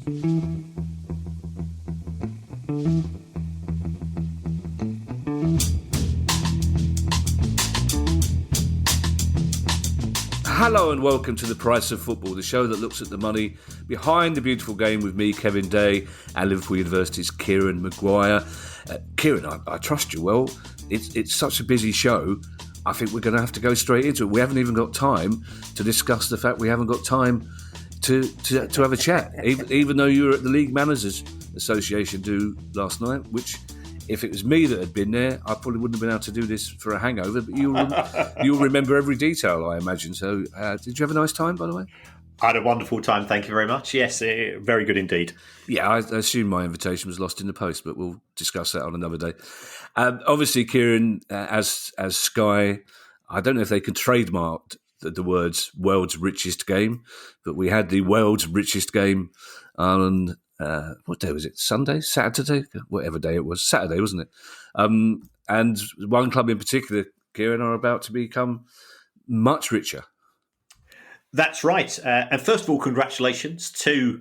Hello and welcome to The Price of Football, the show that looks at the money behind the beautiful game with me, Kevin Day, and Liverpool University's Kieran Maguire. Kieran, I trust you well. It's such a busy show. I think we're going to have to go straight into it. We haven't even got time to discuss the fact we haven't got time to have a chat, even though you were at the League Managers Association do last night, which, if it was me that had been there, I probably wouldn't have been able to do this for a hangover, but you'll remember every detail, I imagine. So did you have a nice time, by the way? I had a wonderful time, thank you very much. Yes, very good indeed. Yeah, I assume my invitation was lost in the post, but we'll discuss that on another day. Obviously, Kieran, as Sky, I don't know if they can trademark the words world's richest game, but we had the world's richest game on... what day was it? Sunday? Saturday? Whatever day it was. Saturday, wasn't it? And one club in particular, Kieran, are about to become much richer. That's right. And first of all, congratulations to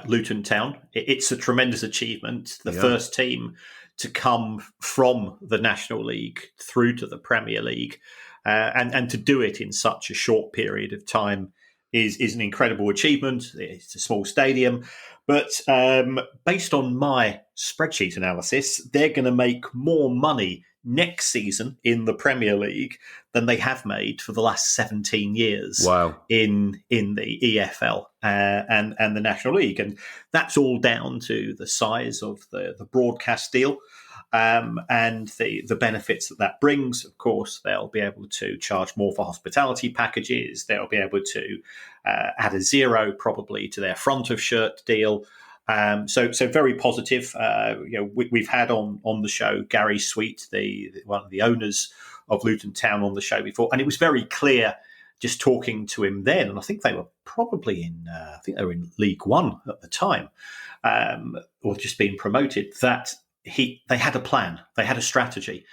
Luton Town. It's a tremendous achievement. The first team to come from the National League through to the Premier League, and to do it in such a short period of time is an incredible achievement. It's a small stadium. But based on my spreadsheet analysis, they're going to make more money next season in the Premier League than they have made for the last 17 years. Wow. in the EFL and the National League. And that's all down to the size of the broadcast deal and the benefits that brings. Of course, they'll be able to charge more for hospitality packages. They'll be able to add a zero probably to their front of shirt deal. So very positive. We've had on the show Gary Sweet, one of the owners of Luton Town, on the show before, and it was very clear just talking to him then. And I think they were probably in League One at the time, or just being promoted. That they had a plan, they had a strategy,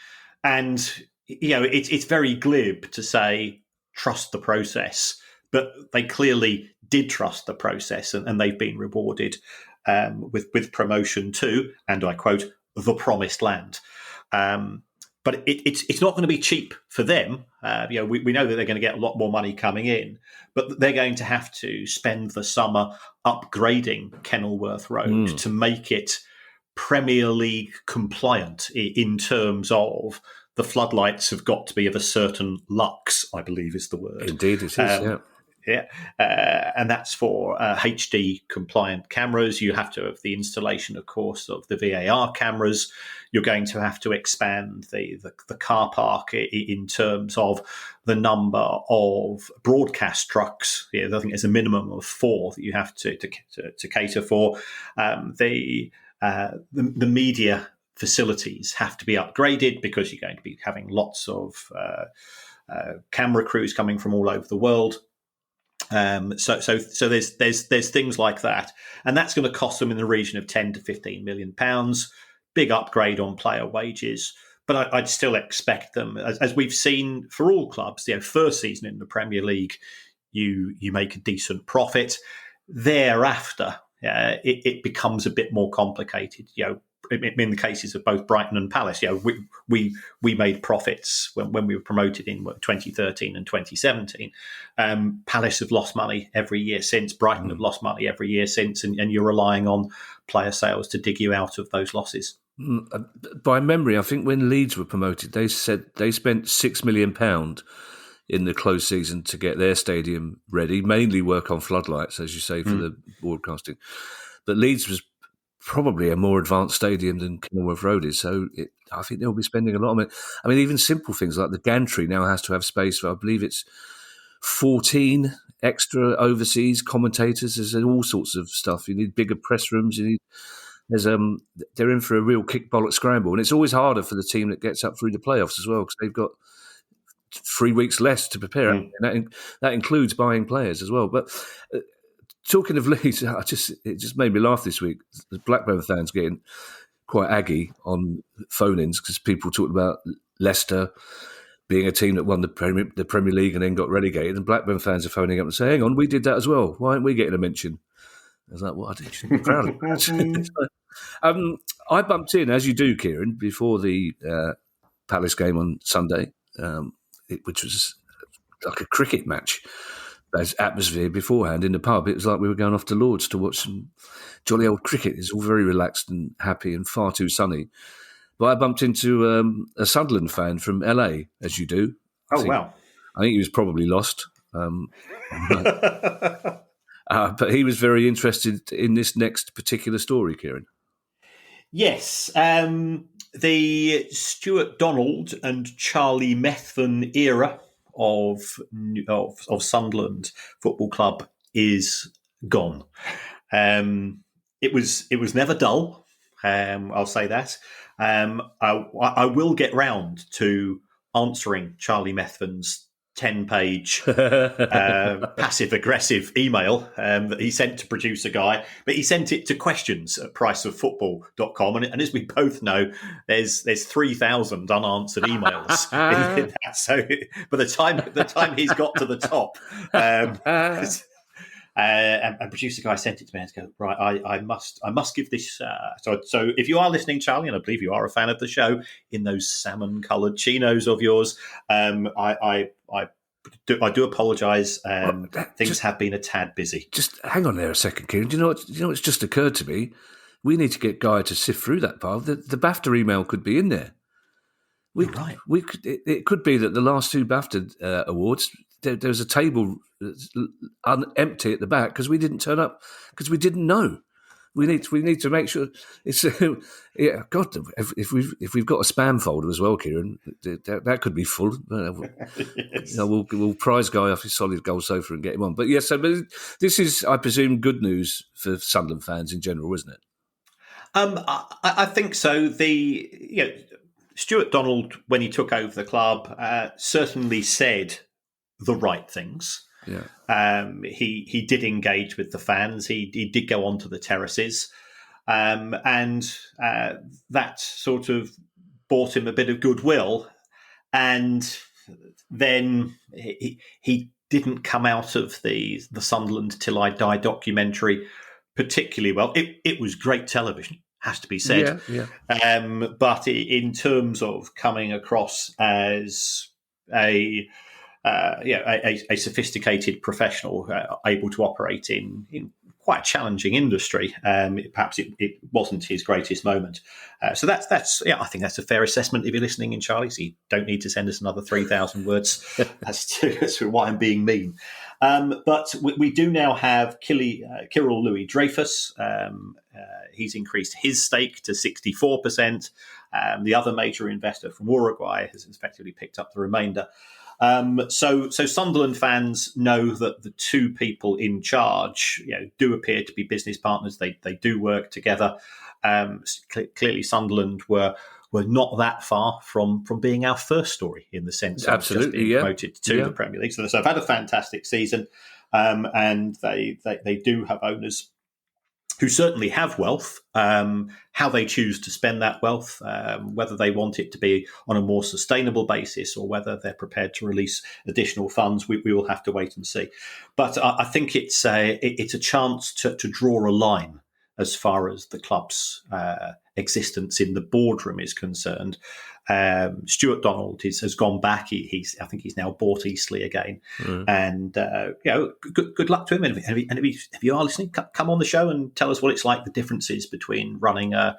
and it's very glib to say trust the process, but they clearly did trust the process, and they've been rewarded with promotion to, and I quote, the promised land. But it's not going to be cheap for them. We know that they're going to get a lot more money coming in, but they're going to have to spend the summer upgrading Kenilworth Road to make it Premier League compliant in terms of the floodlights have got to be of a certain lux, I believe is the word. Indeed, it is, yeah. Yeah, and that's for HD compliant cameras. You have to have the installation, of course, of the VAR cameras. You're going to have to expand the car park in terms of the number of broadcast trucks. I think there's a minimum of 4 that you have to cater for. The media facilities have to be upgraded because you're going to be having lots of camera crews coming from all over the world. So there's things like that, and that's going to cost them in the region of 10 to 15 million pounds. Big upgrade on player wages, but I'd still expect them, as we've seen for all clubs. First season in the Premier League, you make a decent profit. Thereafter, it becomes a bit more complicated. In the cases of both Brighton and Palace, we made profits when we were promoted in 2013 and 2017. Palace have lost money every year since. Brighton have lost money every year since, and you're relying on player sales to dig you out of those losses. By memory, I think when Leeds were promoted, they said they spent £6 million in the closed season to get their stadium ready, mainly work on floodlights, as you say, for the broadcasting. But Leeds was probably a more advanced stadium than Kenilworth Road is, so I think they'll be spending a lot of money. I mean, even simple things like the gantry now has to have space for, I believe it's 14 extra overseas commentators. There's all sorts of stuff. You need bigger press rooms. They're in for a real kick bollock scramble, and it's always harder for the team that gets up through the playoffs as well, because they've got 3 weeks less to prepare, and that includes buying players as well. But talking of Leeds, it just made me laugh this week. The Blackburn fans getting quite aggy on phone-ins because people talked about Leicester being a team that won the Premier League and then got relegated, and Blackburn fans are phoning up and saying, hang on, we did that as well. Why aren't we getting a mention? I was like, well, I think you should be proud of that. I bumped in, as you do, Kieran, before the Palace game on Sunday, which was like a cricket match. There's atmosphere beforehand in the pub. It was like we were going off to Lord's to watch some jolly old cricket. It's all very relaxed and happy and far too sunny. But I bumped into a Sunderland fan from LA, as you do. Wow. I think he was probably lost. But he was very interested in this next particular story, Kieran. Yes. The Stuart Donald and Charlie Methven era of Sunderland Football Club is gone. It was never dull. I'll say that. I will get round to answering Charlie Methven's 10-page passive-aggressive email that he sent to producer guy, but he sent it to questions@priceoffootball.com, and as we both know, there's 3,000 unanswered emails in that. So by the time he's got to the top, and producer guy sent it to me and go, right, I must give this. So if you are listening, Charlie, and I believe you are a fan of the show, in those salmon-coloured chinos of yours, I do apologise. Things have been a tad busy. Just hang on there a second, Kieran. Do you know what's just occurred to me? We need to get Guy to sift through that part. The BAFTA email could be in there. Right. It could be that the last two BAFTA awards, there's a table empty at the back because we didn't turn up because we didn't know. We need to make sure it's yeah. God, if we've got a spam folder as well, Kieran, that could be full. Yes. We'll prize Guy off his solid gold sofa and get him on. But yes, but this is, I presume, good news for Sunderland fans in general, isn't it? I think so. Stuart Donald, when he took over the club, certainly said the right things. Yeah. He did engage with the fans. He did go onto the terraces, and that sort of bought him a bit of goodwill. And then he didn't come out of the Sunderland Till I Die documentary particularly well. It was great television, has to be said. Yeah. But in terms of coming across as a sophisticated professional able to operate in quite a challenging industry, perhaps it wasn't his greatest moment. So that's I think that's a fair assessment if you're listening in, Charlie. So you don't need to send us another 3,000 words as to why I'm being mean. But we do now have Kirill Louis Dreyfus. He's increased his stake to 64%. The other major investor from Uruguay has effectively picked up the remainder. So Sunderland fans know that the two people in charge, do appear to be business partners. They do work together. Clearly, Sunderland were not that far from being our first story in the sense of just being promoted to the Premier League. So I've had a fantastic season, and they do have owners who certainly have wealth. How they choose to spend that wealth, whether they want it to be on a more sustainable basis or whether they're prepared to release additional funds, we will have to wait and see. But I think it's a chance to draw a line as far as the club's existence in the boardroom is concerned. Stuart Donald has gone back. I think he's now bought Eastleigh again, and good luck to him. And if you are listening, come on the show and tell us what it's like, the differences between running a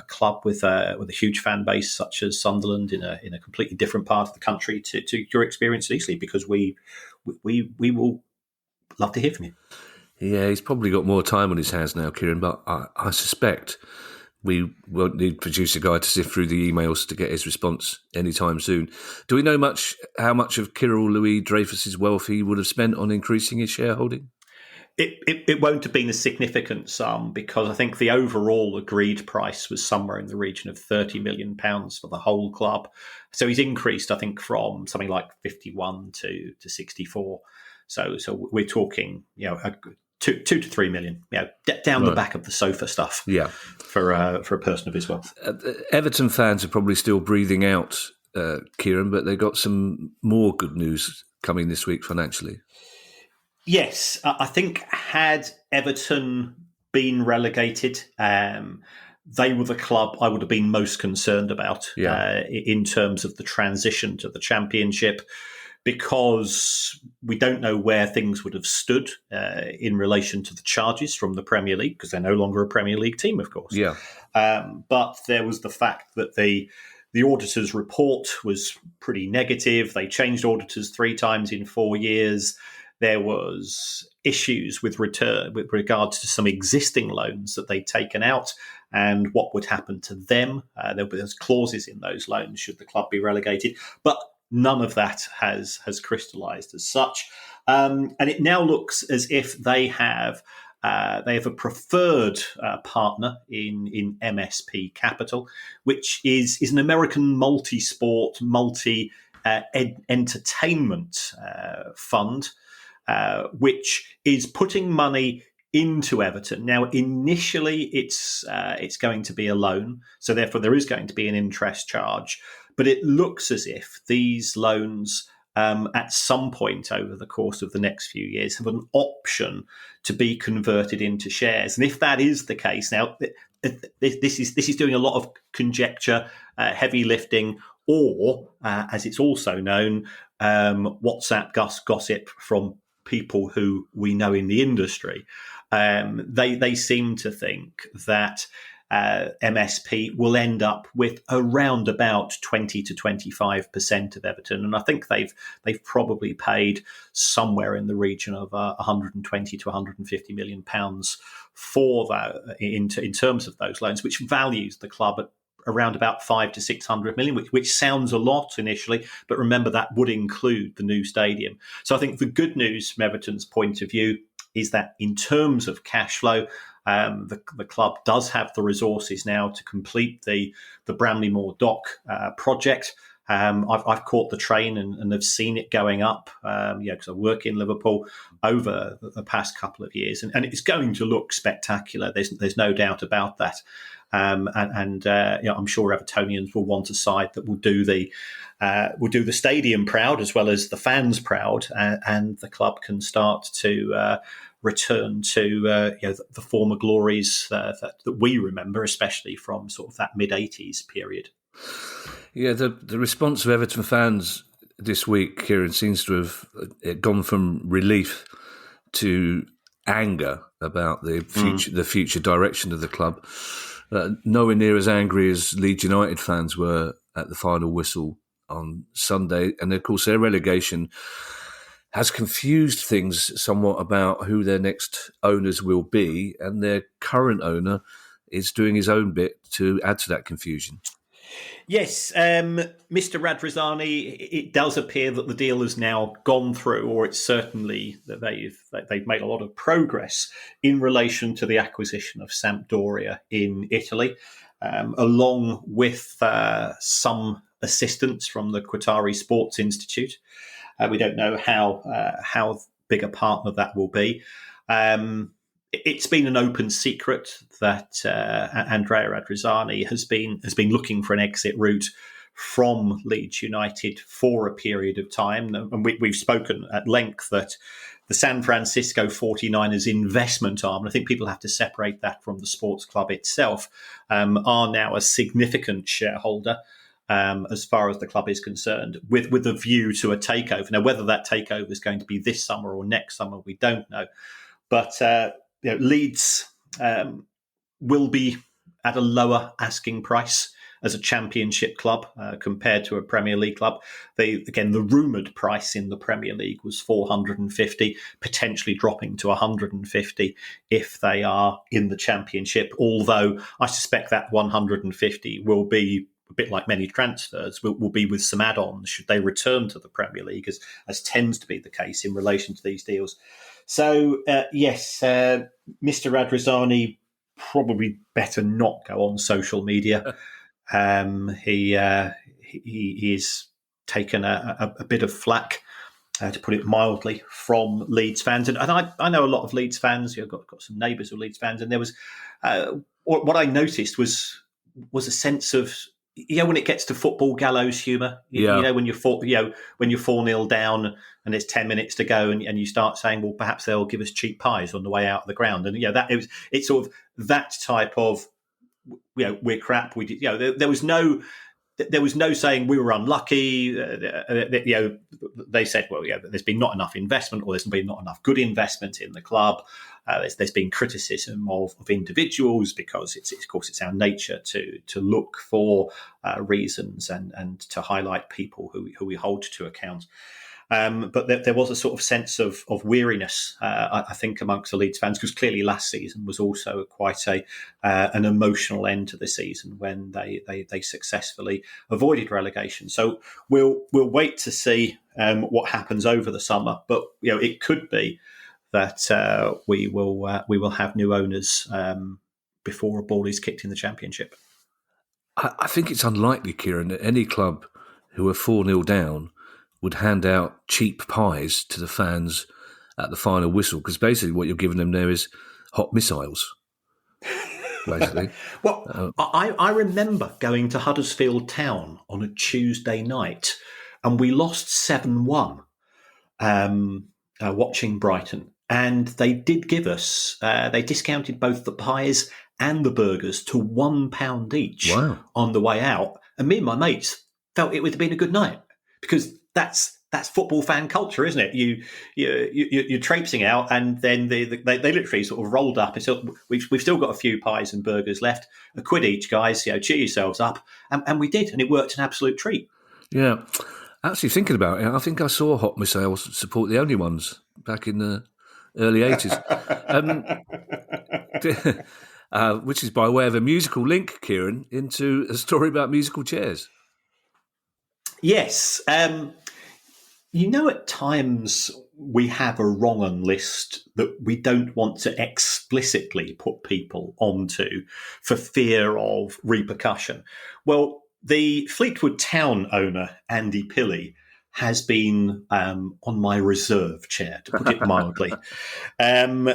club with a huge fan base such as Sunderland in a completely different part of the country to your experience at Eastleigh, because we will love to hear from you. Yeah, he's probably got more time on his hands now, Kieran, but I suspect we won't need producer Guy to sift through the emails to get his response anytime soon. Do we know how much of Kirill Louis Dreyfus's wealth he would have spent on increasing his shareholding? It won't have been a significant sum, because I think the overall agreed price was somewhere in the region of £30 million for the whole club. So he's increased, I think, from something like 51 to 64. So we're talking, a 2 to 3 million, down the back of the sofa stuff. Yeah, for a person of his wealth. Everton fans are probably still breathing out, Kieran, but they got some more good news coming this week financially. Yes, I think had Everton been relegated, they were the club I would have been most concerned about in terms of the transition to the Championship, because we don't know where things would have stood in relation to the charges from the Premier League, because they're no longer a Premier League team, of course. Yeah. But there was the fact that the auditors' report was pretty negative. They changed auditors 3 times in 4 years. There was issues with regards to some existing loans that they'd taken out and what would happen to them. There was clauses in those loans should the club be relegated, but none of that has crystallised as such. And it now looks as if they have a preferred partner in MSP Capital, which is an American multi-sport, multi-entertainment fund, which is putting money into Everton. Now, initially, it's going to be a loan, so therefore there is going to be an interest charge. But it looks as if these loans, at some point over the course of the next few years, have an option to be converted into shares. And if that is the case, now this is doing a lot of conjecture, heavy lifting, or as it's also known, WhatsApp gossip from people who we know in the industry. They seem to think that MSP will end up with around about 20 to 25% of Everton, and I think they've probably paid somewhere in the region of 120 to 150 million pounds for that in terms of those loans, which values the club at around about 500 to 600 million, which sounds a lot initially, but remember that would include the new stadium. So I think the good news from Everton's point of view is that in terms of cash flow, the club does have the resources now to complete the Bramley-Moore Dock project. I've caught the train and have seen it going up, because I work in Liverpool, over the past couple of years, and it's going to look spectacular. There's no doubt about that. I'm sure Evertonians will want a side that will do the stadium proud as well as the fans proud, and the club can start to return to the former glories that we remember, especially from sort of that mid-'80s period. Yeah, the response of Everton fans this week, Kieran, seems to have gone from relief to anger about the future direction of the club. Nowhere near as angry as Leeds United fans were at the final whistle on Sunday. And of course, their relegation has confused things somewhat about who their next owners will be. And their current owner is doing his own bit to add to that confusion. Yes, Mr. Radrizzani, it does appear that the deal has now gone through, or it's certainly that they've made a lot of progress in relation to the acquisition of Sampdoria in Italy, along with some assistance from the Qatari Sports Institute. We don't know how big a partner that will be. It's been an open secret that Andrea Radrizzani has been looking for an exit route from Leeds United for a period of time. And we've spoken at length that the San Francisco 49ers investment arm, and I think people have to separate that from the sports club itself, are now a significant shareholder as far as the club is concerned, with a view to a takeover. Now, whether that takeover is going to be this summer or next summer, we don't know. But Leeds will be at a lower asking price as a Championship club compared to a Premier League club. The rumoured price in the Premier League was 450, potentially dropping to 150 if they are in the Championship, although I suspect that 150 will be a bit like many transfers, will be with some add-ons should they return to the Premier League, as tends to be the case in relation to these deals. So, yes, Mr. Radrizzani probably better not go on social media. He is taken a bit of flack, to put it mildly, from Leeds fans. And I know a lot of Leeds fans. I've got some neighbours who are Leeds fans. And there was what I noticed was a sense of when it gets to football gallows humour, Yeah. when you're 4-0 down and there's 10 minutes to go, and you start saying, well, perhaps they'll give us cheap pies on the way out of the ground, and it's sort of that type of, we're crap. We did, there was no. There was no saying we were unlucky. They said, well, there's been not enough investment, or there's been not enough good investment in the club. There's been criticism of individuals, because of course it's our nature to look for reasons and to highlight people who we hold to account. But there was a sort of sense of weariness, I think, amongst the Leeds fans, because clearly last season was also quite an emotional end to the season when they successfully avoided relegation. So we'll wait to see what happens over the summer. But it could be that we will have new owners before a ball is kicked in the Championship. I think it's unlikely, Kieran, that any club who are 4-0 down would hand out cheap pies to the fans at the final whistle, because basically what you're giving them there is hot missiles, basically. Well, I remember going to Huddersfield Town on a Tuesday night, and we lost 7-1 watching Brighton. And they did give us, they discounted both the pies and the burgers to £1 each on the way out. And me and my mates felt it would have been a good night, because that's football fan culture, isn't it? You're traipsing out, and then they literally sort of rolled up and said, we've still got a few pies and burgers left, £1 each, guys. Cheer yourselves up, and we did, and it worked an absolute treat. Yeah, actually thinking about it, I think I saw hot missiles support the only ones back in the early 80s, which is by way of a musical link, Kieran, into a story about musical chairs. Yes. At times we have a wrong on list that we don't want to explicitly put people onto for fear of repercussion. Well, the Fleetwood Town owner, Andy Pilley, has been on my reserve chair, to put it mildly. And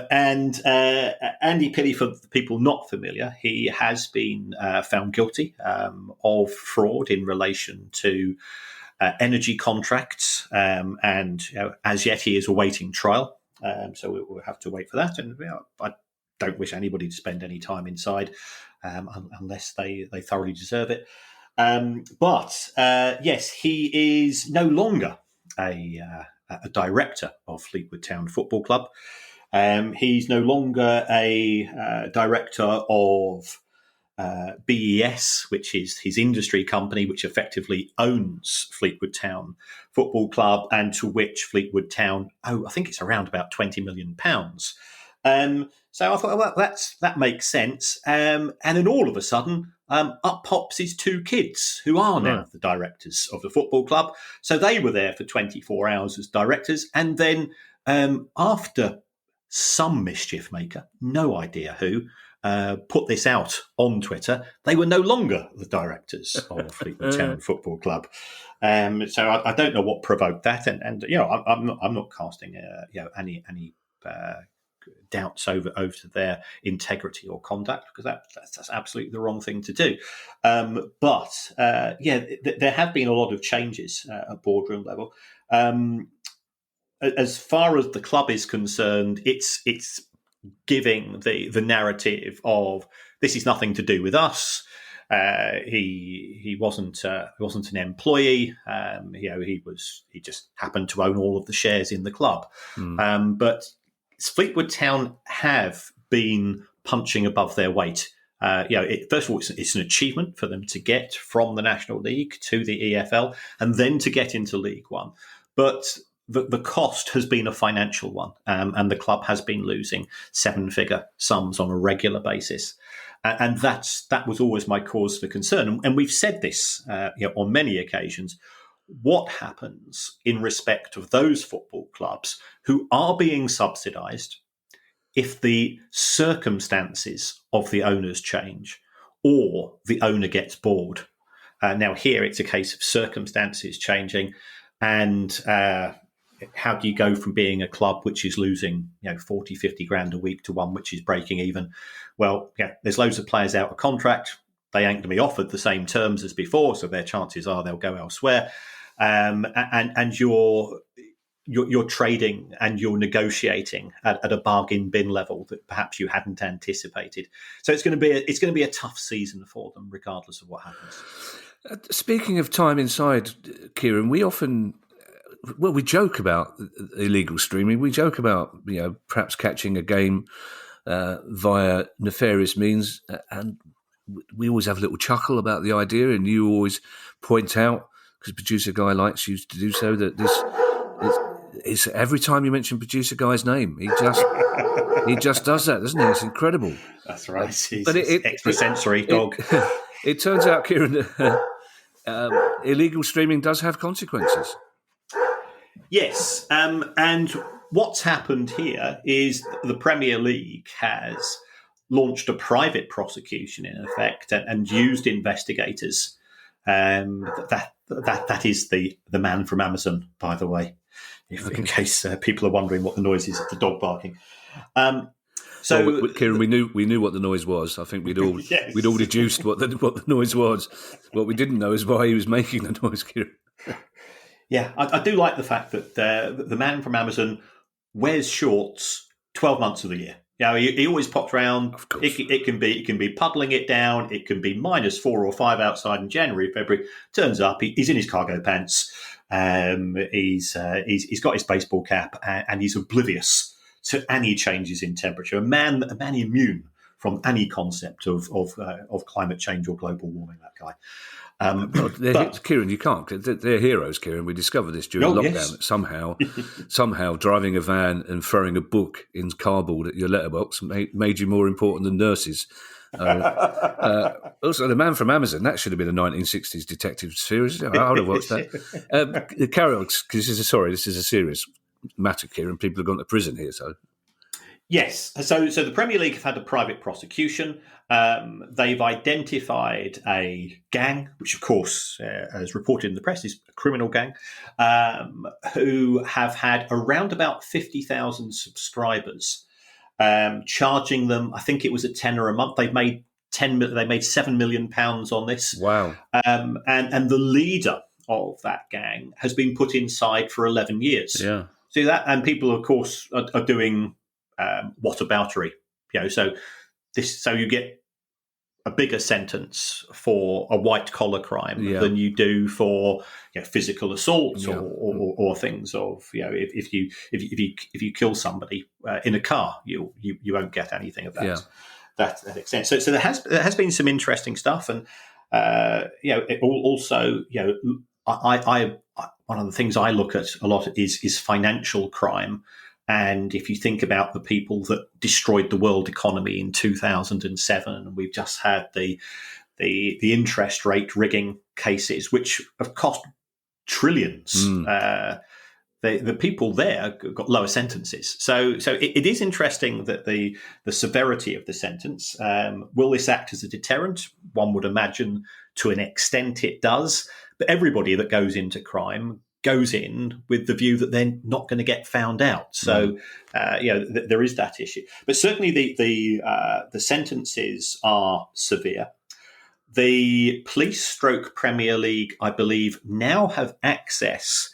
Andy Pilley, for the people not familiar, he has been found guilty of fraud in relation to energy contracts, and as yet he is awaiting trial. So we'll have to wait for that. And I don't wish anybody to spend any time inside unless they thoroughly deserve it. But yes, he is no longer a director of Fleetwood Town Football Club. He's no longer a director of BES, which is his industry company, which effectively owns Fleetwood Town Football Club, and to which Fleetwood Town, I think it's around about £20 million. So I thought, well, that makes sense. And then all of a sudden, up pops his 2 kids, who are now the directors of the football club. So they were there for 24 hours as directors. And then after some mischief maker, no idea who, put this out on Twitter, they were no longer the directors of Fleetwood Town Football Club. So I don't know what provoked that, and I'm not casting any doubts over their integrity or conduct, because that's absolutely the wrong thing to do. But there have been a lot of changes at boardroom level. As far as the club is concerned, it's giving the narrative of this is nothing to do with us. He wasn't an employee. He just happened to own all of the shares in the club. But Fleetwood Town have been punching above their weight. First of all, it's an achievement for them to get from the National League to the EFL and then to get into League One. But the cost has been a financial one, and the club has been losing 7-figure sums on a regular basis. And that was always my cause for concern. And we've said this on many occasions. What happens in respect of those football clubs who are being subsidised if the circumstances of the owners change or the owner gets bored? Now, here it's a case of circumstances changing, and how do you go from being a club which is losing 40, 50 grand a week to one which is breaking even? Well, there's loads of players out of contract. they ain't going to be offered the same terms as before, so their chances are they'll go elsewhere. And you're trading and you're negotiating at a bargain bin level that perhaps you hadn't anticipated. So it's going to be a tough season for them, regardless of what happens. Speaking of time inside, Kieran, we joke about illegal streaming. We joke about perhaps catching a game via nefarious means, and we always have a little chuckle about the idea. And you always point out, because producer guy likes you to do so, that this is every time you mention producer guy's name, he just does that, doesn't he? It's incredible. That's right. But it's extrasensory dog. It turns out, Kieran, that illegal streaming does have consequences. Yes, and what's happened here is the Premier League has launched a private prosecution, in effect, and used investigators. That is the man from Amazon, by the way, in case people are wondering what the noise is of the dog barking. Kieran, we knew what the noise was. I think we'd all deduced what the noise was. What we didn't know is why he was making the noise, Kieran. Yeah, I do like the fact that the man from Amazon wears shorts 12 months of the year. He always pops around. It can be puddling it down. It can be -4 or 5 outside in January, February. Turns up, he's in his cargo pants. He's got his baseball cap, and he's oblivious to any changes in temperature. A man immune from any concept of climate change or global warming. That guy. Kieran, you can't. They're heroes, Kieran. We discovered this during lockdown. Yes. Somehow driving a van and throwing a book in cardboard at your letterbox made you more important than nurses. Also, the man from Amazon, that should have been a 1960s detective series. I would have watched that. Carry on, because this is a serious matter, Kieran. People have gone to prison here, so... Yes. So the Premier League have had a private prosecution. They've identified a gang, which, of course, as reported in the press, is a criminal gang, who have had around about 50,000 subscribers, charging them, I think it was a tenner a month. They've made £7 million on this. Wow. And the leader of that gang has been put inside for 11 years. Yeah. See that? And people, of course, are doing whataboutery. So you get a bigger sentence for a white collar crime than you do for physical assault or things of if you kill somebody in a car, you won't get anything of that extent. So there has been some interesting stuff, and it also I one of the things I look at a lot is financial crime. And if you think about the people that destroyed the world economy in 2007, we've just had the interest rate rigging cases, which have cost trillions. The people there got lower sentences. So it is interesting that the severity of the sentence, will this act as a deterrent? One would imagine to an extent it does. But everybody that goes into crime goes in with the view that they're not going to get found out. So, there is that issue. But certainly the sentences are severe. The police / Premier League, I believe, now have access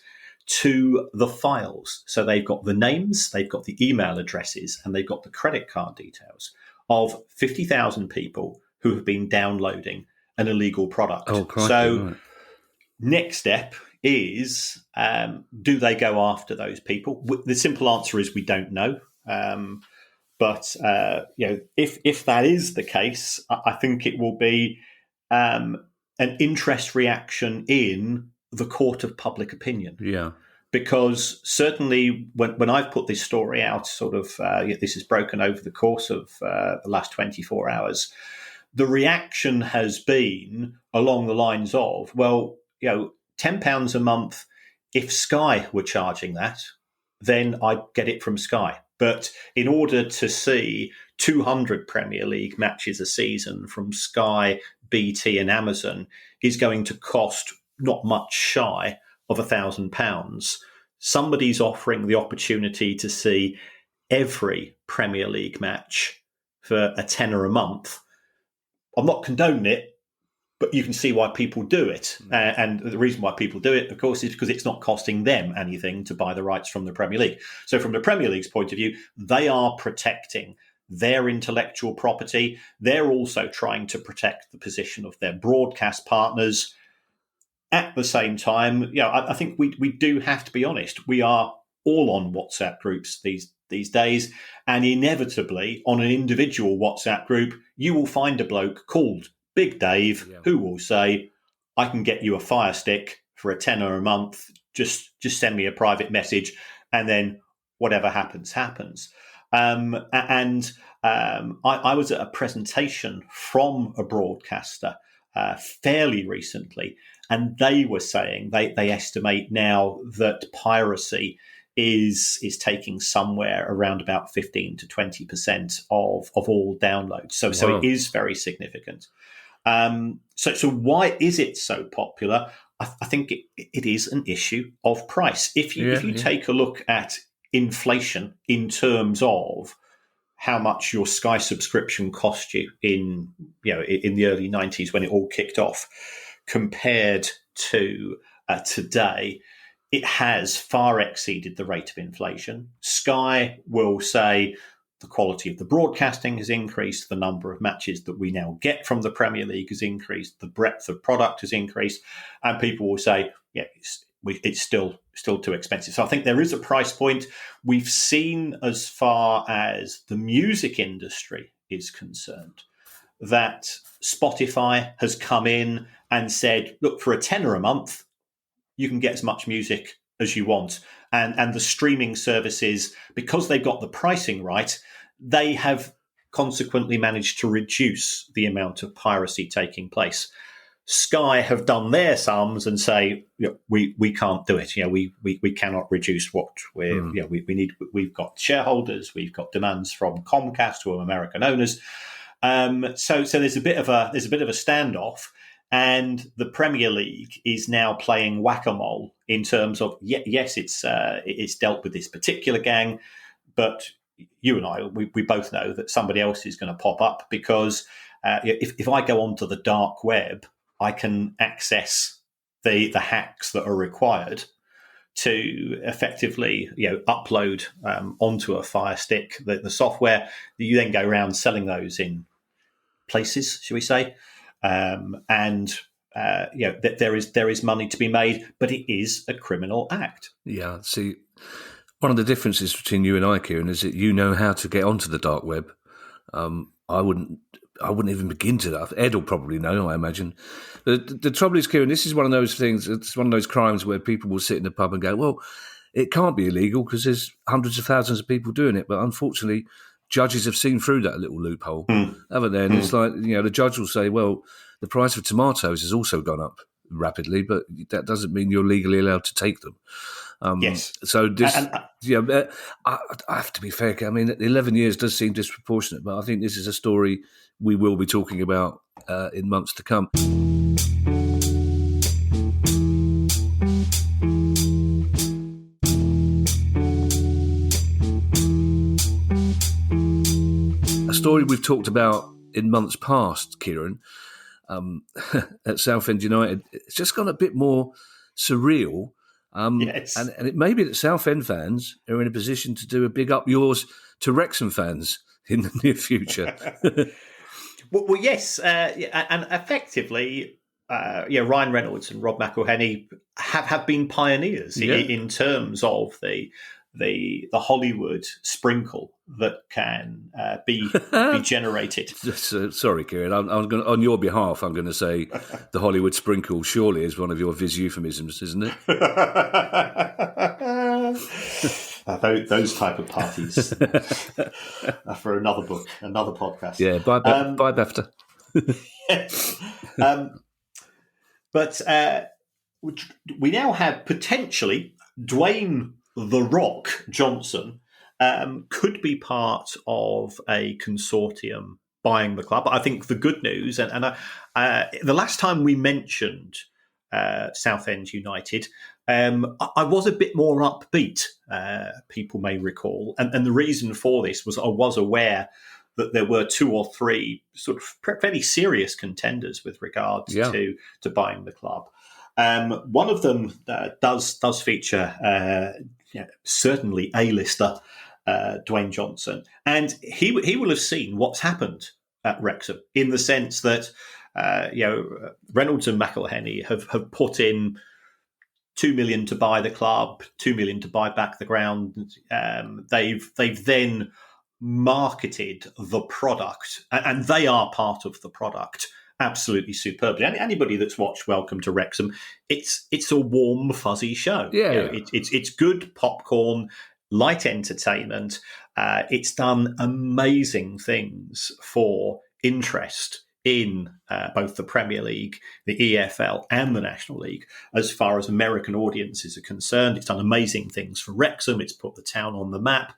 to the files. So they've got the names, they've got the email addresses, and they've got the credit card details of 50,000 people who have been downloading an illegal product. Oh, crikey, Next step is, do they go after those people? The simple answer is we don't know. But if that is the case, I think it will be an interest reaction in the court of public opinion. Yeah. Because certainly when I've put this story out, this is broken over the course of the last 24 hours, the reaction has been along the lines of, well, £10 a month, if Sky were charging that, then I'd get it from Sky. But in order to see 200 Premier League matches a season from Sky, BT and Amazon is going to cost not much shy of £1,000. Somebody's offering the opportunity to see every Premier League match for a tenner a month. I'm not condoning it, but you can see why people do it. And the reason why people do it, of course, is because it's not costing them anything to buy the rights from the Premier League. So from the Premier League's point of view, they are protecting their intellectual property. They're also trying to protect the position of their broadcast partners. At the same time, I think we do have to be honest. We are all on WhatsApp groups these days, and inevitably on an individual WhatsApp group, you will find a bloke called Big Dave who will say, I can get you a Fire Stick for a tenner a month. Just send me a private message, and then whatever happens. I was at a presentation from a broadcaster fairly recently, and they were saying they estimate now that piracy is taking somewhere around about 15 to 20% of all downloads. So it is very significant. So why is it so popular? I think it is an issue of price. If you take a look at inflation in terms of how much your Sky subscription cost you in the early 90s when it all kicked off, compared to today, it has far exceeded the rate of inflation. Sky will say the quality of the broadcasting has increased, the number of matches that we now get from the Premier League has increased, the breadth of product has increased, and people will say, it's still too expensive. So I think there is a price point. We've seen, as far as the music industry is concerned, that Spotify has come in and said, look, for a tenner a month, you can get as much music as you want. And the streaming services, because they've got the pricing right, they have consequently managed to reduce the amount of piracy taking place. Sky have done their sums and say, we can't do it. We cannot reduce what we need. We've got shareholders, we've got demands from Comcast, who are American owners. So there's a bit of a standoff. And the Premier League is now playing whack-a-mole in terms of, yes, it's dealt with this particular gang, but you and I, we both know that somebody else is going to pop up, because if I go onto the dark web, I can access the hacks that are required to effectively upload onto a Fire Stick the software. You then go around selling those in places, shall we say. There is money to be made, but it is a criminal act. Yeah. See, one of the differences between you and I, Kieran, is that you know how to get onto the dark web. I wouldn't even begin to that. Ed will probably know, I imagine. The trouble is, Kieran, this is one of those things. It's one of those crimes where people will sit in the pub and go, "Well, it can't be illegal because there's hundreds of thousands of people doing it." But unfortunately, judges have seen through that little loophole, haven't they? And it's like, the judge will say, well, the price of tomatoes has also gone up rapidly, but that doesn't mean you're legally allowed to take them. Yes. So this, I have to be fair. I mean, 11 years does seem disproportionate, but I think this is a story we will be talking about in months to come. A story we've talked about in months past, Kieran, at Southend United. It's just gone a bit more surreal. Yes. And it may be that Southend fans are in a position to do a big up yours to Wrexham fans in the near future. Well, yes. And effectively, Ryan Reynolds and Rob McElhenney have been pioneers in terms of the Hollywood sprinkle that can be generated. Sorry, Kieran. I'm going on your behalf. I'm going to say the Hollywood sprinkle surely is one of your Viz euphemisms, isn't it? Those type of parties for another book, another podcast. Yeah, bye BAFTA. But we now have potentially Dwayne "The Rock" Johnson could be part of a consortium buying the club. I think the good news, and the last time we mentioned Southend United, I was a bit more upbeat, people may recall. And the reason for this was I was aware that there were 2 or 3 sort of fairly serious contenders with regards to buying the club. One of them does feature certainly A-lister Dwayne Johnson, and he will have seen what's happened at Wrexham in the sense that Reynolds and McElhenney have put in $2 million to buy the club, $2 million to buy back the ground. They've then marketed the product, and they are part of the product absolutely superbly. And anybody that's watched Welcome to Wrexham, it's a warm, fuzzy show. It's good popcorn, light entertainment. It's done amazing things for interest in both the Premier League, the EFL, and the National League. As far as American audiences are concerned, it's done amazing things for Wrexham. It's put the town on the map.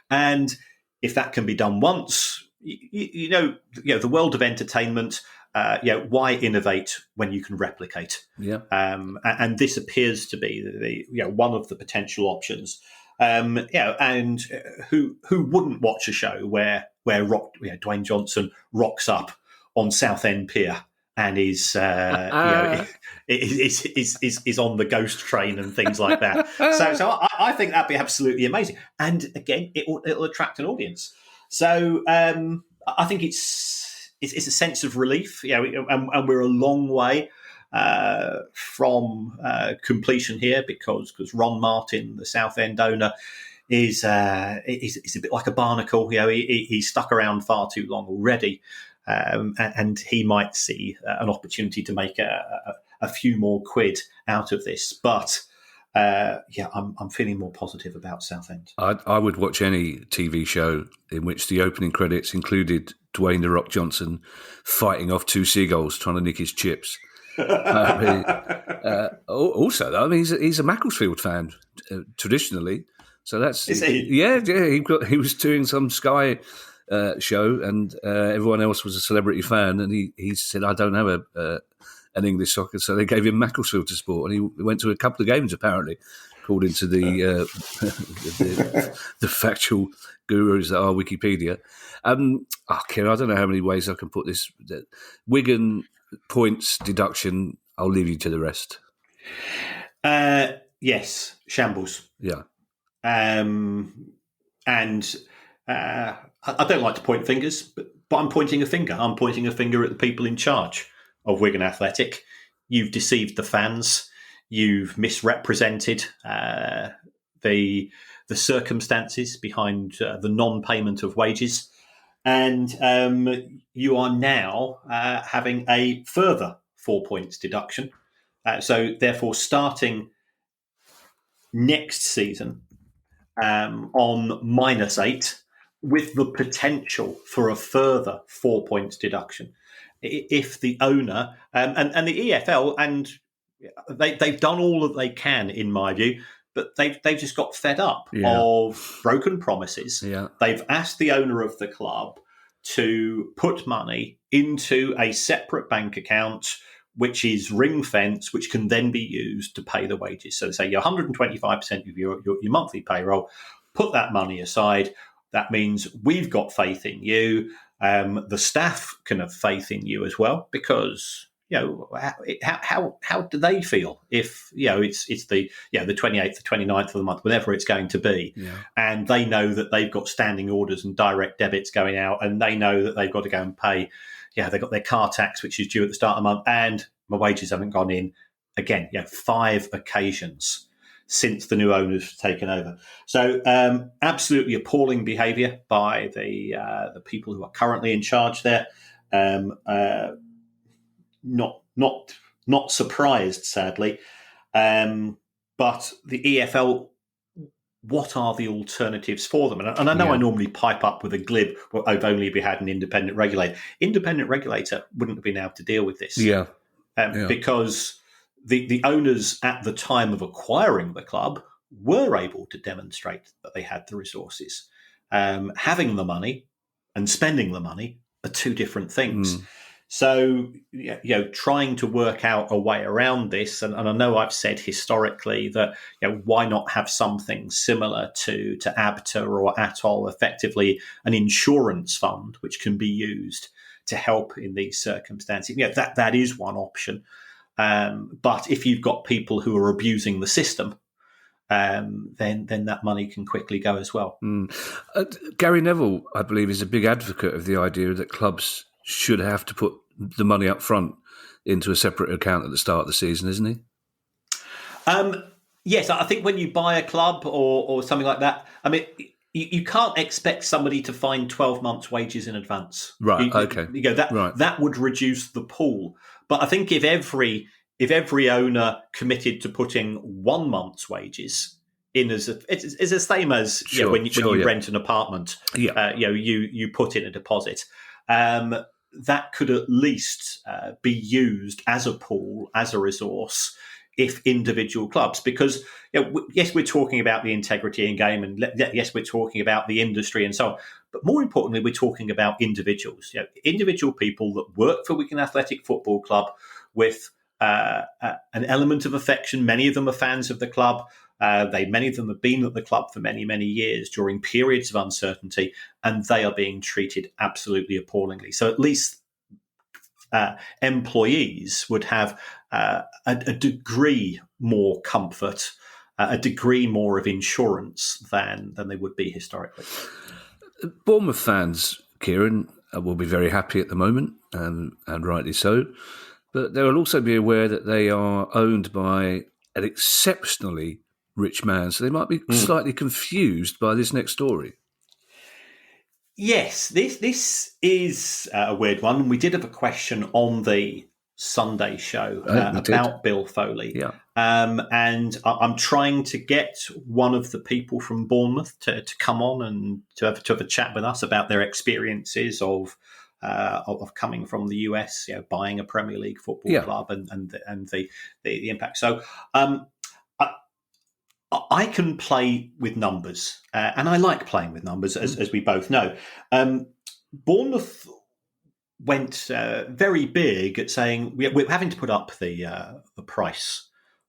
And if that can be done once, the world of entertainment, why innovate when you can replicate? Yeah. And this appears to be one of the potential options. And who wouldn't watch a show where Dwayne Johnson rocks up on Southend Pier and is on the ghost train and things like that. So I think that'd be absolutely amazing. And again, it'll attract an audience. So I think it's a sense of relief, and we're a long way from completion here because Ron Martin, the Southend owner, is a bit like a barnacle. He's stuck around far too long already. And he might see an opportunity to make a few more quid out of this. But I'm feeling more positive about Southend. I would watch any TV show in which the opening credits included Dwayne "The Rock" Johnson fighting off 2 seagulls trying to nick his chips. Also, though, he's a Macclesfield fan traditionally, so that's is he? Yeah. He was doing some Sky show, and everyone else was a celebrity fan, and he said, "I don't have an English soccer," so they gave him Macclesfield to support, and he went to a couple of games apparently, according to the factual gurus that are Wikipedia. Kieran, I don't know how many ways I can put this. Wigan points deduction. I'll leave you to the rest. Yes, shambles. Yeah, and. I don't like to point fingers, but I'm pointing a finger. I'm pointing a finger at the people in charge of Wigan Athletic. You've deceived the fans. You've misrepresented the circumstances behind the non-payment of wages. And you are now having a further 4 points deduction. So therefore, starting next season on -8, with the potential for a further 4 points deduction. If the owner and the EFL, and they've done all that they can, in my view, but they've just got fed up of broken promises. Yeah. They've asked the owner of the club to put money into a separate bank account, which is ring fence, which can then be used to pay the wages. So say you're 125% of your monthly payroll, put that money aside. That means we've got faith in you. The staff can have faith in you as well, because how do they feel if it's the 28th, the 29th of the month, whenever it's going to be, and they know that they've got standing orders and direct debits going out, and they know that they've got to go and pay. They've got their car tax, which is due at the start of the month, and my wages haven't gone in. Again, 5 occasions since the new owners taken over. So absolutely appalling behaviour by the people who are currently in charge there. Not surprised, sadly. But the EFL, what are the alternatives for them? And I know I normally pipe up with a glib, well, I've only had an independent regulator. Independent regulator wouldn't have been able to deal with this. Because the owners at the time of acquiring the club were able to demonstrate that they had the resources. Having the money and spending the money are 2 different things. So, trying to work out a way around this, and I know I've said historically that why not have something similar to ABTA or ATOL, effectively an insurance fund which can be used to help in these circumstances. That is one option. But if you've got people who are abusing the system, then that money can quickly go as well. Gary Neville, I believe, is a big advocate of the idea that clubs should have to put the money up front into a separate account at the start of the season, isn't he? Yes, I think when you buy a club or something like that, I mean, you can't expect somebody to find 12 months' wages in advance. Right. Okay. That would reduce the pool. But I think if every owner committed to putting 1 month's wages in it's the same as when you rent an apartment. You put in a deposit. That could at least be used as a pool, as a resource, if individual clubs, because yes, we're talking about the integrity in game, and yes, we're talking about the industry and so on, but more importantly, we're talking about individuals, individual people that work for Wigan Athletic Football Club with an element of affection. Many of them are fans of the club. Many of them have been at the club for many, many years during periods of uncertainty, and they are being treated absolutely appallingly. So at least employees would have a degree more comfort, a degree more of insurance than they would be historically. Bournemouth fans, Kieran, will be very happy at the moment, and rightly so. But they will also be aware that they are owned by an exceptionally rich man, so they might be slightly confused by this next story. Yes, this is a weird one. We did have a question on the Sunday show about Bill Foley. Yeah. And I'm trying to get one of the people from Bournemouth to come on and to have a chat with us about their experiences of coming from the US, buying a Premier League football club and the impact. So I can play with numbers, and I like playing with numbers, as we both know. Bournemouth went very big at saying we're having to put up the price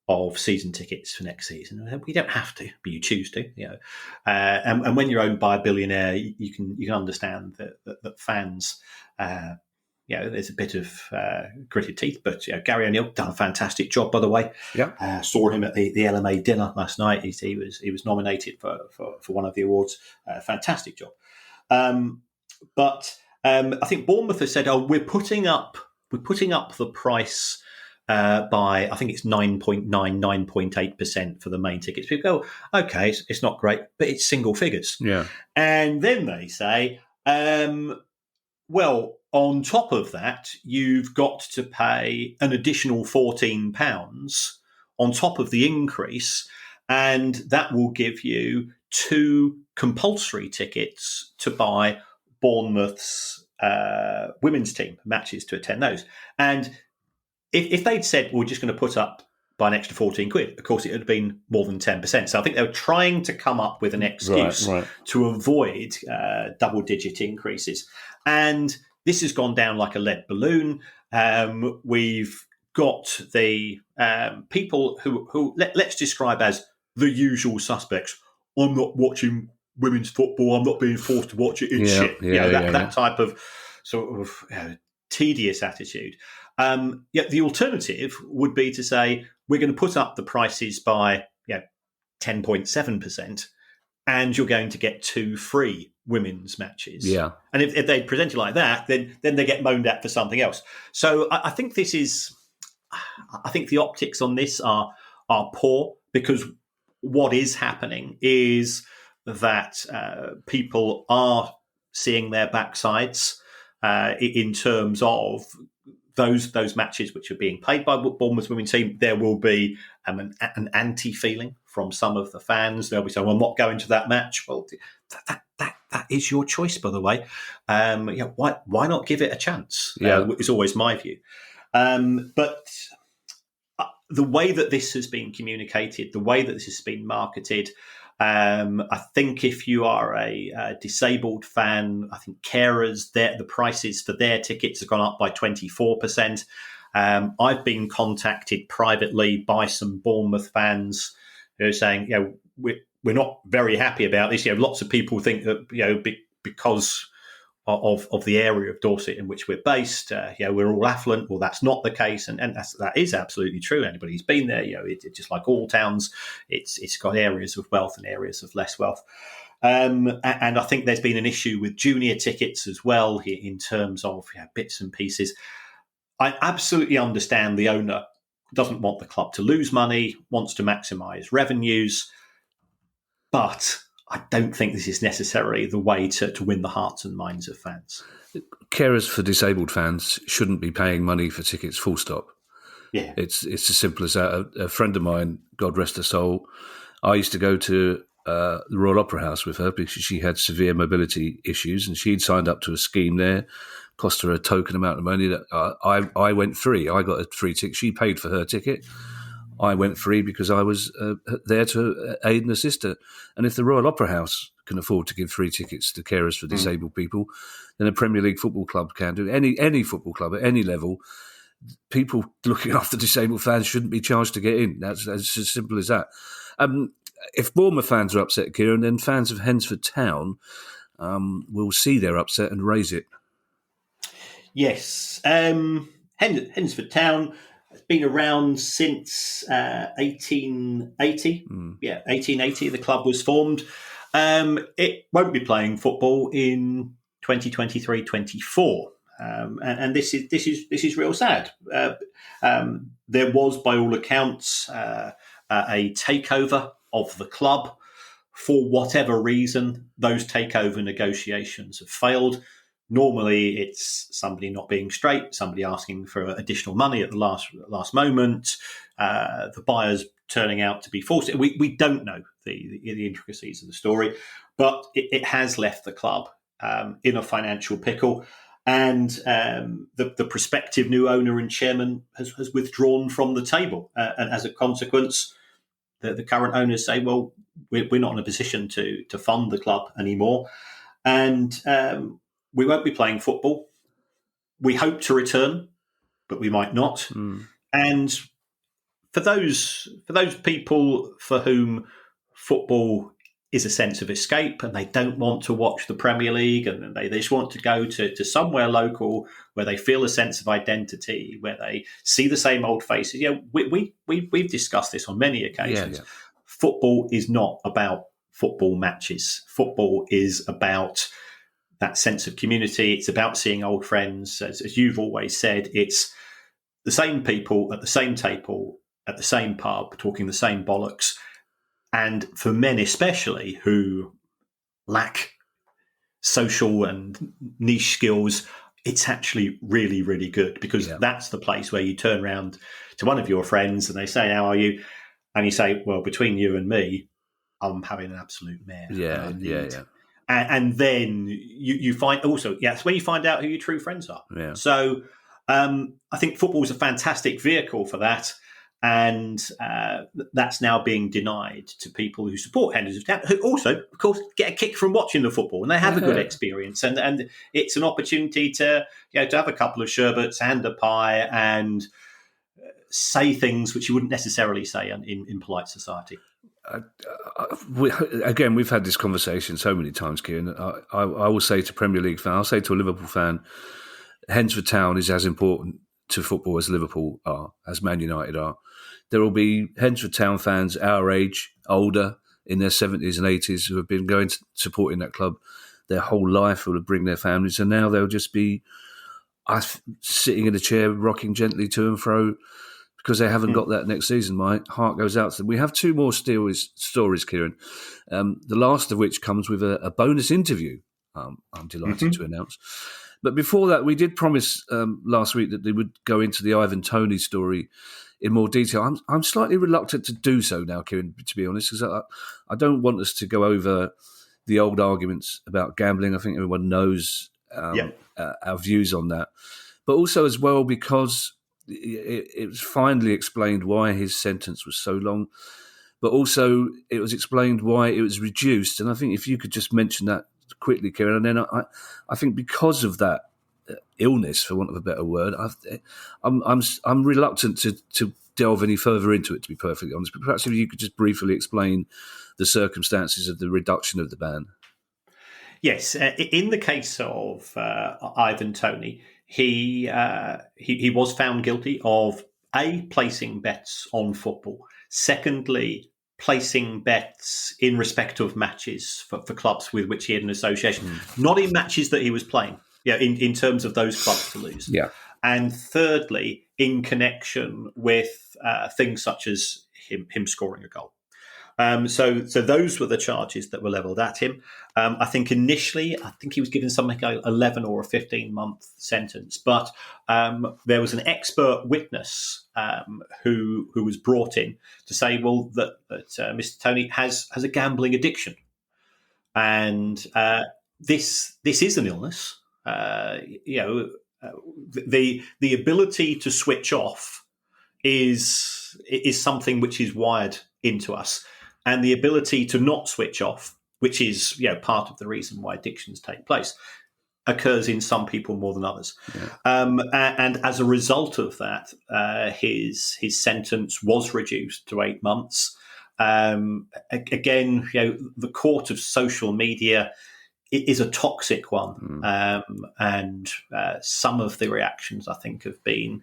of season tickets for next season. We don't have to, but you choose to. And when you're owned by a billionaire, you can understand that fans. There's a bit of gritted teeth, but Gary O'Neill done a fantastic job, by the way. Yeah, saw him at the LMA dinner last night. He was nominated for one of the awards. Fantastic job. But I think Bournemouth has said, we're putting up the price by, I think it's 9.8% for the main tickets. People go, okay, it's not great, but it's single figures. Yeah, and then they say, well, on top of that, you've got to pay an additional £14 on top of the increase, and that will give you 2 compulsory tickets to buy Bournemouth's women's team matches to attend those. And if they'd said, we're just going to put up by an extra 14 quid, of course, it would have been more than 10%. So I think they were trying to come up with an excuse to avoid double-digit increases. And this has gone down like a lead balloon. We've got the people who let's describe as the usual suspects. I'm not watching women's football. I'm not being forced to watch it. It's shit. That type of sort of tedious attitude. The alternative would be to say, we're going to put up the prices by 10.7%, and you're going to get 2 free women's matches. Yeah. And if they present it like that, then they get moaned at for something else. So I think the optics on this are poor, because what is happening is that people are seeing their backsides in terms of those matches which are being played by Bournemouth's women's team. There will be an anti-feeling from some of the fans. They'll be saying, well, I'm not going to that match. Well, that is your choice, by the way. Why not give it a chance? Is always my view. But the way that this has been communicated, the way that this has been marketed, I think if you are a disabled fan, I think carers, the prices for their tickets have gone up by 24%. I've been contacted privately by some Bournemouth fans who are saying, we're not very happy about this. Lots of people think that, because of the area of Dorset in which we're based, we're all affluent. Well, that's not the case, and that is absolutely true. Anybody who's been there, it's just like all towns, it's got areas of wealth and areas of less wealth. And I think there's been an issue with junior tickets as well in terms of bits and pieces. I absolutely understand the owner doesn't want the club to lose money, wants to maximise revenues, but I don't think this is necessarily the way to win the hearts and minds of fans. Carers for disabled fans shouldn't be paying money for tickets, full stop. Yeah. It's as simple as that. A friend of mine, God rest her soul, I used to go to the Royal Opera House with her because she had severe mobility issues, and she'd signed up to a scheme there, cost her a token amount of money. That I went free. I got a free ticket. She paid for her ticket. I went free because I was there to aid and assist her. And if the Royal Opera House can afford to give free tickets to carers for disabled people, then a Premier League football club can do. Any football club at any level, people looking after disabled fans shouldn't be charged to get in. That's as simple as that. If Bournemouth fans are upset, Kieran, then fans of Hensford Town will see their upset and raise it. Yes. Hensford Town has been around since 1880. 1880 the club was formed. It won't be playing football in 2023-24. And this is real sad. There was, by all accounts, a takeover of the club. For whatever reason, those takeover negotiations have failed. Normally, it's somebody not being straight, somebody asking for additional money at the last moment, the buyers turning out to be false. We don't know the intricacies of the story, but it has left the club in a financial pickle. And the prospective new owner and chairman has withdrawn from the table. And as a consequence, the current owners say, well, we're not in a position to fund the club anymore. And we won't be playing football. We hope to return, but we might not. And for those people for whom football is a sense of escape and they don't want to watch the Premier League and they just want to go to somewhere local where they feel a sense of identity, where they see the same old faces. We've discussed this on many occasions. Yeah. Football is not about football matches. Football is about that sense of community. It's about seeing old friends. As you've always said, it's the same people at the same table, at the same pub, talking the same bollocks. And for men especially who lack social and niche skills, it's actually really, really good because that's the place where you turn around to one of your friends and they say, how are you? And you say, well, between you and me, I'm having an absolute mare. Yeah. And then you find also, it's when you find out who your true friends are. Yeah. So I think football is a fantastic vehicle for that. And that's now being denied to people who support Hensford Town, who also, of course, get a kick from watching the football, and they have a good experience. And it's an opportunity to have a couple of sherbets and a pie and say things which you wouldn't necessarily say in polite society. We've had this conversation so many times, Kieran. I will say to Premier League fan, I'll say to a Liverpool fan, Hensford Town is as important to football as Liverpool are, as Man United are. There will be Hensford Town fans our age, older, in their 70s and 80s, who have been supporting that club their whole life, who will bring their families, and now they'll just be sitting in a chair, rocking gently to and fro, because they haven't got that next season. My heart goes out to them. We have two more stories, Kieran, the last of which comes with a bonus interview, I'm delighted to announce. But before that, we did promise last week that they would go into the Ivan Toney story in more detail. I'm slightly reluctant to do so now, Kieran, to be honest, because I don't want us to go over the old arguments about gambling. I think everyone knows our views on that. But also as well because it was finally explained why his sentence was so long. but also it was explained why it was reduced. And I think if you could just mention that quickly, Kieran, and then I think because of that illness, for want of a better word, I'm reluctant to delve any further into it, to be perfectly honest. But perhaps if you could just briefly explain the circumstances of the reduction of the ban. Yes, in the case of Ivan Toney, he was found guilty of placing bets on football. Secondly, placing bets in respect of matches for clubs with which he had an association, not in matches that he was playing. Yeah, in terms of those clubs to lose. Yeah. And thirdly, in connection with things such as him scoring a goal. So those were the charges that were levelled at him. I think initially, he was given something like 11 or a 15-month sentence. But there was an expert witness who was brought in to say, well, that Mr. Toney has a gambling addiction, and this is an illness. The ability to switch off is something which is wired into us. And the ability to not switch off, which is part of the reason why addictions take place, occurs in some people more than others. Yeah. And as a result of that, his sentence was reduced to 8 months. Again, the court of social media is a toxic one, and some of the reactions, I think, have been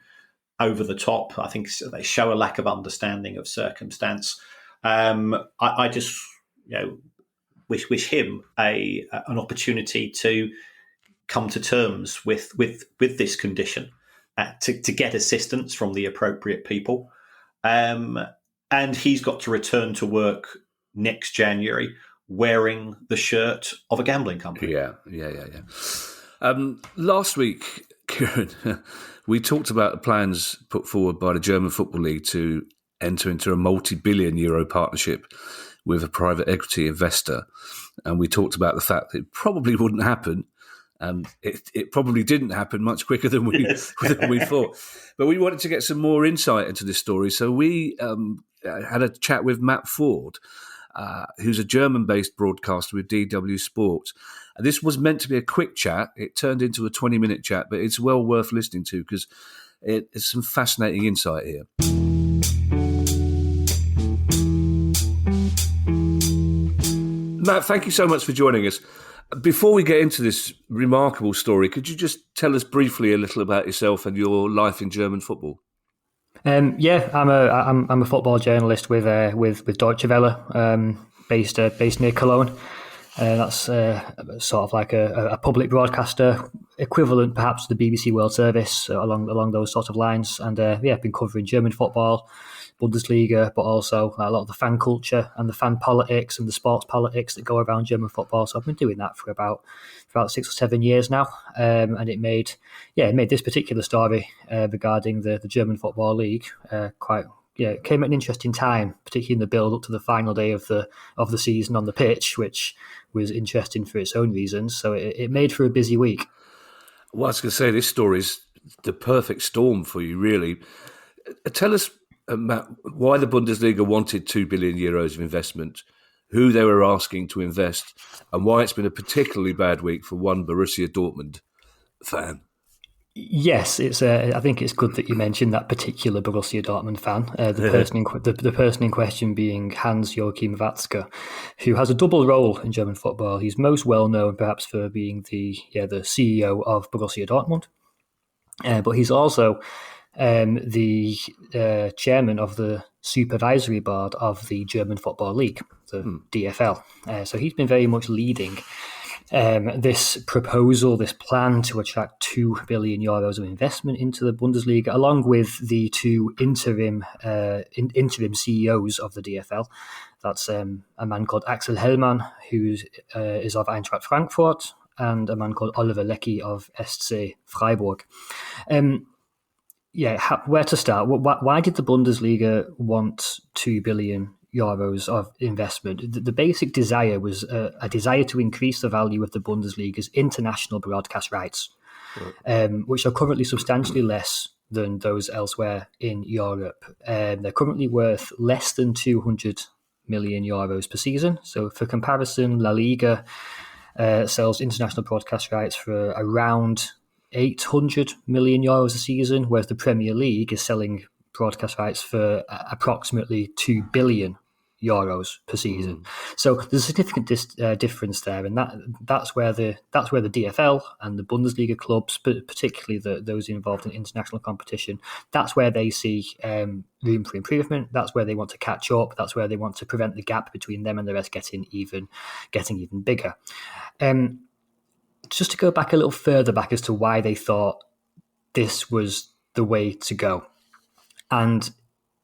over the top. I think they show a lack of understanding of circumstance. I just wish him an opportunity to come to terms with this condition, to get assistance from the appropriate people, and he's got to return to work next January wearing the shirt of a gambling company. Yeah. Last week, Kieran, we talked about the plans put forward by the German Football League to enter into a multi-billion euro partnership with a private equity investor. And we talked about the fact that it probably wouldn't happen. And it probably didn't happen much quicker than we thought. But we wanted to get some more insight into this story. So we had a chat with Matt Ford, who's a German-based broadcaster with DW Sport. And this was meant to be a quick chat. It turned into a 20-minute chat, but it's well worth listening to because it's some fascinating insight here. Matt, thank you so much for joining us. Before we get into this remarkable story, could you just tell us briefly a little about yourself and your life in German football? I'm a football journalist with Deutsche Welle, based near Cologne. That's sort of like a public broadcaster equivalent, perhaps, to the BBC World Service, along those sort of lines. And I've been covering German football, Bundesliga, but also a lot of the fan culture and the fan politics and the sports politics that go around German football. So I've been doing that for about 6 or 7 years now, and it made this particular story regarding the German Football League it came at an interesting time, particularly in the build up to the final day of the season on the pitch, which was interesting for its own reasons. So it made for a busy week. Well, I was going to say, this story is the perfect storm for you, really. Tell us, Matt, why the Bundesliga wanted 2 billion euros of investment, who they were asking to invest, and why it's been a particularly bad week for one Borussia Dortmund fan. Yes, I think it's good that you mentioned that particular Borussia Dortmund fan. The person in question being Hans-Joachim Watzke, who has a double role in German football. He's most well known, perhaps, for being the CEO of Borussia Dortmund, but he's also the chairman of the supervisory board of the German Football League, the DFL. So he's been very much leading this proposal, this plan to attract 2 billion euros of investment into the Bundesliga, along with the two interim CEOs of the DFL. That's a man called Axel Hellmann, who is of Eintracht Frankfurt, and a man called Oliver Leckie of SC Freiburg. Where to start? Why did the Bundesliga want 2 billion euros of investment? The basic desire was a desire to increase the value of the Bundesliga's international broadcast rights, which are currently substantially less than those elsewhere in Europe. They're currently worth less than 200 million euros per season. So for comparison, La Liga sells international broadcast rights for around 800 million euros a season, whereas the Premier League is selling broadcast rights for approximately 2 billion euros per season. So there's a significant difference there, and that's where the DFL and the Bundesliga clubs, but particularly those involved in international competition, that's where they see room for improvement. That's where they want to catch up. That's where they want to prevent the gap between them and the rest getting even bigger. Just to go back a little further back as to why they thought this was the way to go. And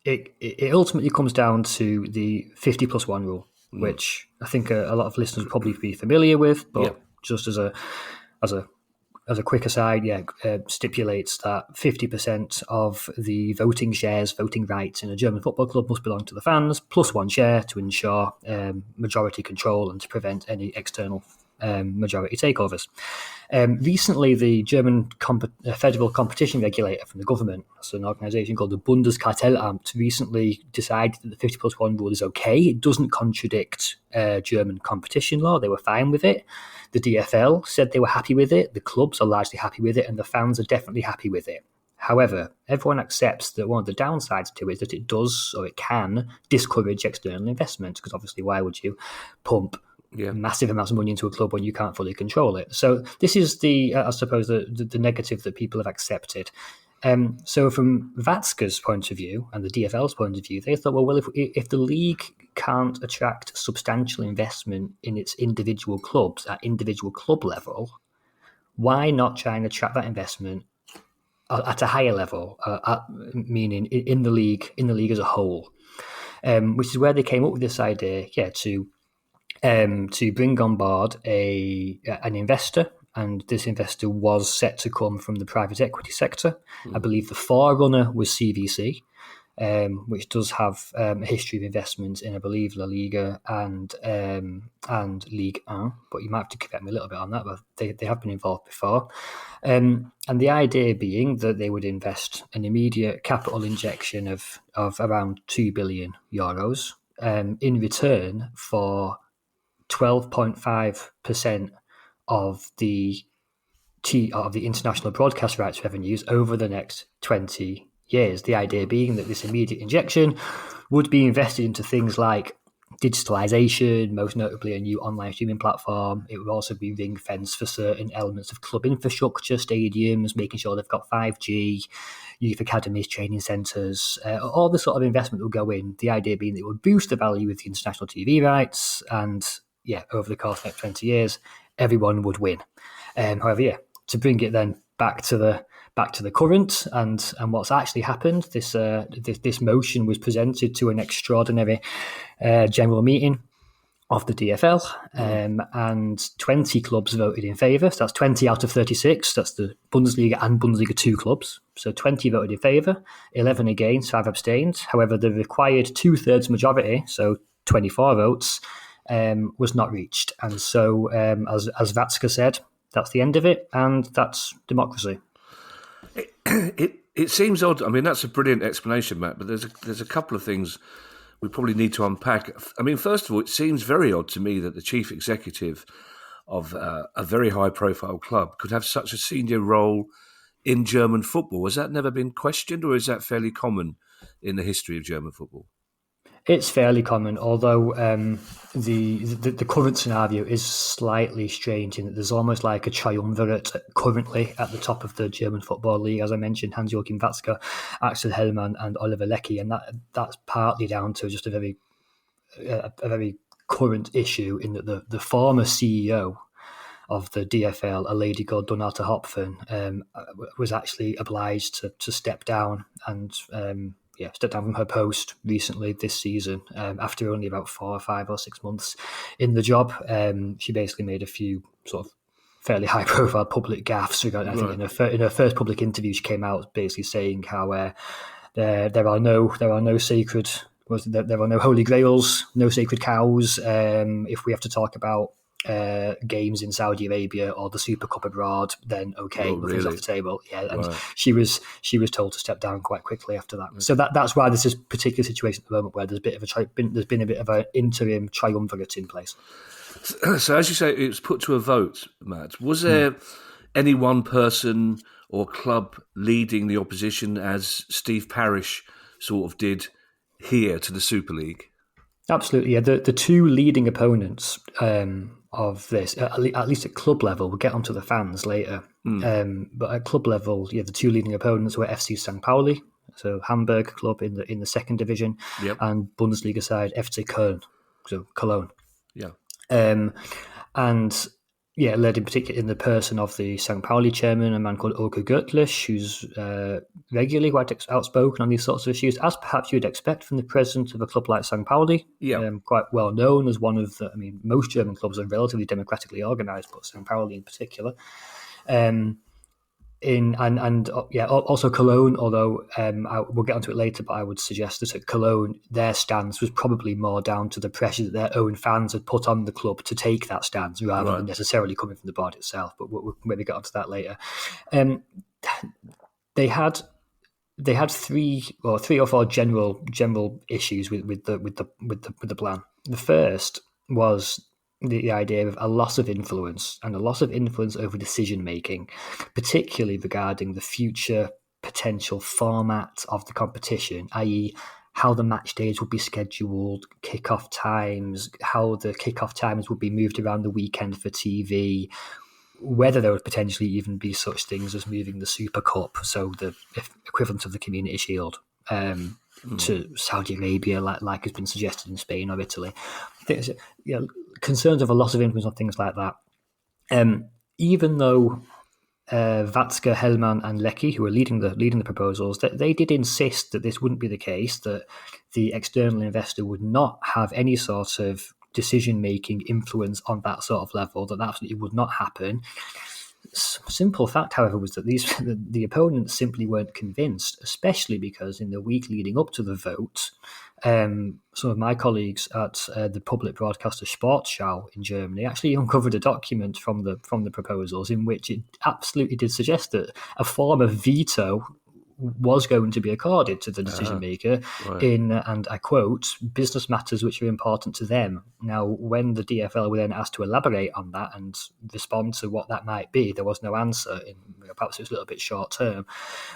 it ultimately comes down to the 50+1 rule, which I think a lot of listeners will probably be familiar with, but just as a quick aside, stipulates that 50% of the voting rights in a German football club must belong to the fans, plus one share to ensure majority control and to prevent any external majority takeovers. Recently, the German federal competition regulator from the government, so an organisation called the Bundeskartellamt, recently decided that the 50+1 rule is okay. It doesn't contradict German competition law. They were fine with it. The DFL said they were happy with it. The clubs are largely happy with it, and the fans are definitely happy with it. However, everyone accepts that one of the downsides to it is that it does, or it can, discourage external investment, because obviously why would you pump massive amounts of money into a club when you can't fully control it? So this is I suppose, the negative that people have accepted. So from Watzke's point of view and the DFL's point of view, they thought, well, if the league can't attract substantial investment in its individual clubs at individual club level, why not try and attract that investment at a higher level, meaning in the league as a whole, which is where they came up with this idea, to bring on board an investor, and this investor was set to come from the private equity sector. I believe the forerunner was CVC, which does have a history of investment in, I believe, La Liga and Ligue 1, but you might have to correct me a little bit on that, but they have been involved before. And the idea being that they would invest an immediate capital injection of around 2 billion euros in return for 12.5% of the international broadcast rights revenues over the next 20 years. The idea being that this immediate injection would be invested into things like digitalization, most notably a new online streaming platform. It would also be ring-fenced for certain elements of club infrastructure, stadiums, making sure they've got 5G, youth academies, training centres, all the sort of investment will go in. The idea being that it would boost the value of the international TV rights, and over the course of the next 20 years, everyone would win. However, to bring it then back to the current and what's actually happened, this motion was presented to an extraordinary general meeting of the DFL, and 20 clubs voted in favour. So that's 20 out of 36. That's the Bundesliga and Bundesliga 2 clubs. So 20 voted in favour, 11 against, 5 abstained. However, the required 2/3 majority, so 24 votes, was not reached. And so, as Watzke said, that's the end of it, and that's democracy. It seems odd. I mean, that's a brilliant explanation, Matt, but there's a couple of things we probably need to unpack. I mean, first of all, it seems very odd to me that the chief executive of a very high-profile club could have such a senior role in German football. Has that never been questioned, or is that fairly common in the history of German football? It's fairly common, although the current scenario is slightly strange in that there's almost like a triumvirate currently at the top of the German Football League. As I mentioned, Hans-Joachim Watzke, Axel Hellmann and Oliver Leckie, and that's partly down to just a very current issue in that the former CEO of the DFL, a lady called Donata Hopfen, was actually obliged to step down and stepped down from her post recently this season after only about 4 or 5 or 6 months in the job. She basically made a few sort of fairly high-profile public gaffes. I think in her first public interview, she came out basically saying how there are no sacred, there are no holy grails, no sacred cows. If we have to talk about games in Saudi Arabia or the Super Cup abroad, then okay, nothing's off the table. Yeah, and she was told to step down quite quickly after that. Okay. So that's why there's this particular situation at the moment where there's been a bit of an interim triumvirate in place. So as you say, it was put to a vote, Matt. Was there any one person or club leading the opposition as Steve Parish sort of did here to the Super League? Absolutely, yeah. The two leading opponents of this, at least at club level, we'll get onto the fans later. But at club level, the two leading opponents were FC St. Pauli, so Hamburg club in the second division, and Bundesliga side FC Köln, so Cologne. Yeah. Led in particular in the person of the St. Pauli chairman, a man called Oke Göttlich, who's regularly quite outspoken on these sorts of issues, as perhaps you'd expect from the president of a club like St. Pauli. Quite well known as one of the, most German clubs are relatively democratically organised, but St. Pauli in particular. Also Cologne, although we'll get onto it later, but I would suggest that at Cologne, their stance was probably more down to the pressure that their own fans had put on the club to take that stance rather than necessarily coming from the board itself. But we'll maybe get onto that later. They had three or four general issues with the plan. The first was the idea of a loss of influence over decision making, particularly regarding the future potential format of the competition, i.e. how the match days would be scheduled, kick-off times, how the kick-off times would be moved around the weekend for TV, whether there would potentially even be such things as moving the Super Cup, so the equivalent of the Community Shield, to Saudi Arabia, like has been suggested in Spain or Italy. Concerns of a loss of influence on things like that. Even though Watzke, Hellmann, and Leckie, who were leading the proposals, they did insist that this wouldn't be the case, that the external investor would not have any sort of decision-making influence on that sort of level, that absolutely would not happen. Simple fact, however, was that the opponents simply weren't convinced, especially because in the week leading up to the vote, some of my colleagues at the public broadcaster Sportschau in Germany actually uncovered a document from the proposals in which it absolutely did suggest that a form of veto was going to be accorded to the decision maker in, and I quote, business matters which are important to them. Now, when the DFL were then asked to elaborate on that and respond to what that might be, there was no answer. Perhaps it was a little bit short term,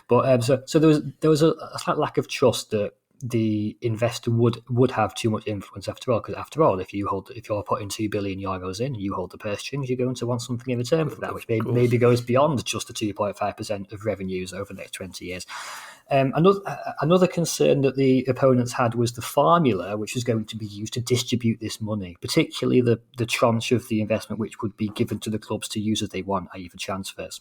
but so there was a slight lack of trust that the investor would have too much influence after all, because after all, if you're putting €2 billion in, you hold the purse strings, you're going to want something in return for that, which maybe goes beyond just the 2.5% of revenues over the next 20 years. Another concern that the opponents had was the formula which was going to be used to distribute this money, particularly the tranche of the investment which would be given to the clubs to use as they want, i.e. for transfers.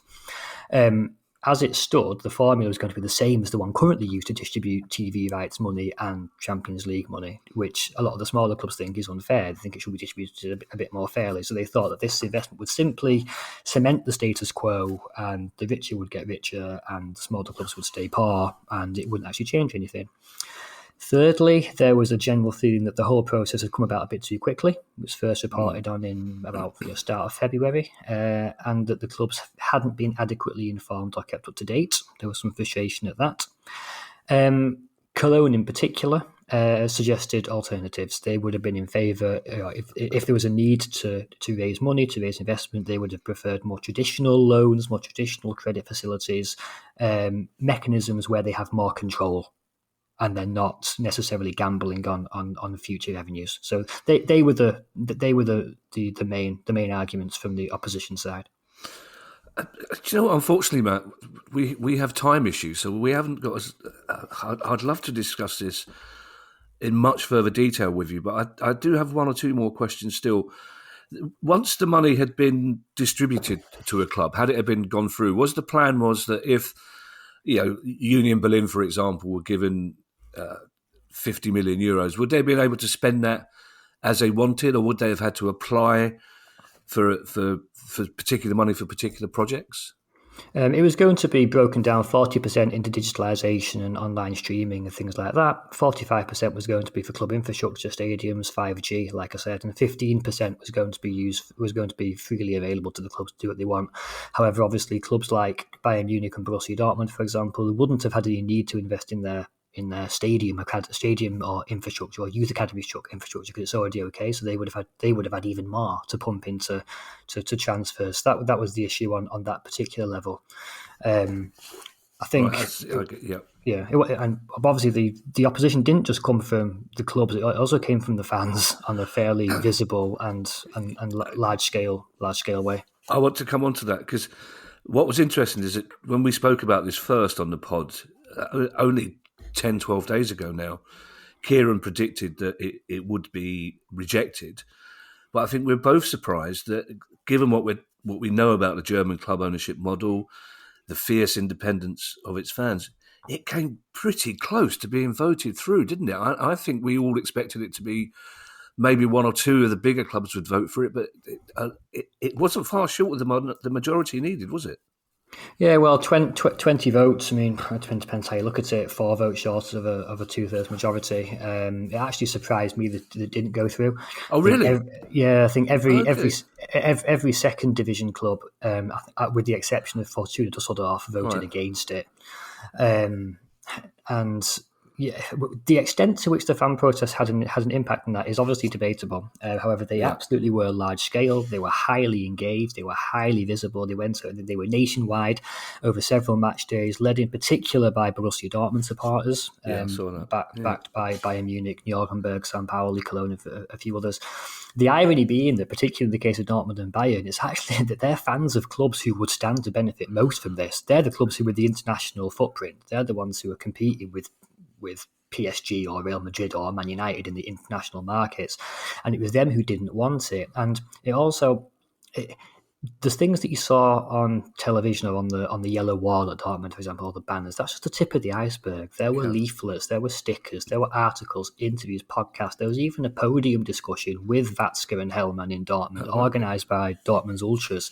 As it stood, the formula was going to be the same as the one currently used to distribute TV rights money and Champions League money, which a lot of the smaller clubs think is unfair. They think it should be distributed a bit more fairly. So they thought that this investment would simply cement the status quo, and the richer would get richer and the smaller clubs would stay poor, and it wouldn't actually change anything. Thirdly, there was a general feeling that the whole process had come about a bit too quickly. It was first reported on in about the start of February, and that the clubs hadn't been adequately informed or kept up to date. There was some frustration at that. Cologne in particular suggested alternatives. They would have been in favour, if there was a need to raise money, to raise investment, they would have preferred more traditional loans, more traditional credit facilities, mechanisms where they have more control and they're not necessarily gambling on future revenues. So they were the main arguments from the opposition side. Do you know what? Unfortunately, Matt, we have time issues, so we haven't got. I'd love to discuss this in much further detail with you, but I do have one or two more questions still. Once the money had been distributed to a club, had it had been gone through, was the plan that if Union Berlin, for example, were given €50 million, would they have been able to spend that as they wanted, or would they have had to apply for particular money for particular projects? It was going to be broken down 40% into digitalisation and online streaming and things like that. 45% was going to be for club infrastructure, stadiums, 5G, like I said, and 15% was going to be freely available to the clubs to do what they want. However, obviously, clubs like Bayern Munich and Borussia Dortmund, for example, wouldn't have had any need to invest in their stadium or infrastructure or youth academy infrastructure because it's already okay. So they would have had even more to pump into to transfers. That was the issue on that particular level. I think, and obviously the opposition didn't just come from the clubs; it also came from the fans on a fairly visible and large scale way. I want to come on to that because what was interesting is that when we spoke about this first on the pod, only 10, 12 days ago now, Kieran predicted that it would be rejected. But I think we're both surprised that given what we know about the German club ownership model, the fierce independence of its fans, it came pretty close to being voted through, didn't it? I think we all expected it to be maybe one or two of the bigger clubs would vote for it, but it wasn't far short of the majority needed, was it? Yeah, well, 20 votes. I mean, it depends how you look at it. 4 votes short of a 2/3 majority. It actually surprised me that it didn't go through. Oh, really? I think every second division club, with the exception of Fortuna Düsseldorf, voted against it. And yeah, the extent to which the fan protest had an impact on that is obviously debatable. However, they absolutely were large scale. They were highly engaged. They were highly visible. They were nationwide over several match days, led in particular by Borussia Dortmund supporters, backed by Bayern Munich, Nuremberg, St. Pauli, Cologne, and a few others. The irony being that, particularly in the case of Dortmund and Bayern, it's actually that they're fans of clubs who would stand to benefit most from this. They're the clubs who, with the international footprint, they're the ones who are competing with PSG or Real Madrid or Man United in the international markets, and it was them who didn't want it. And it also, the things that you saw on television or on the yellow wall at Dortmund, for example, or the banners, that's just the tip of the iceberg. There were leaflets, there were stickers, there were articles, interviews, podcasts. There was even a podium discussion with Watzke and Hellmann in Dortmund, organised by Dortmund's ultras,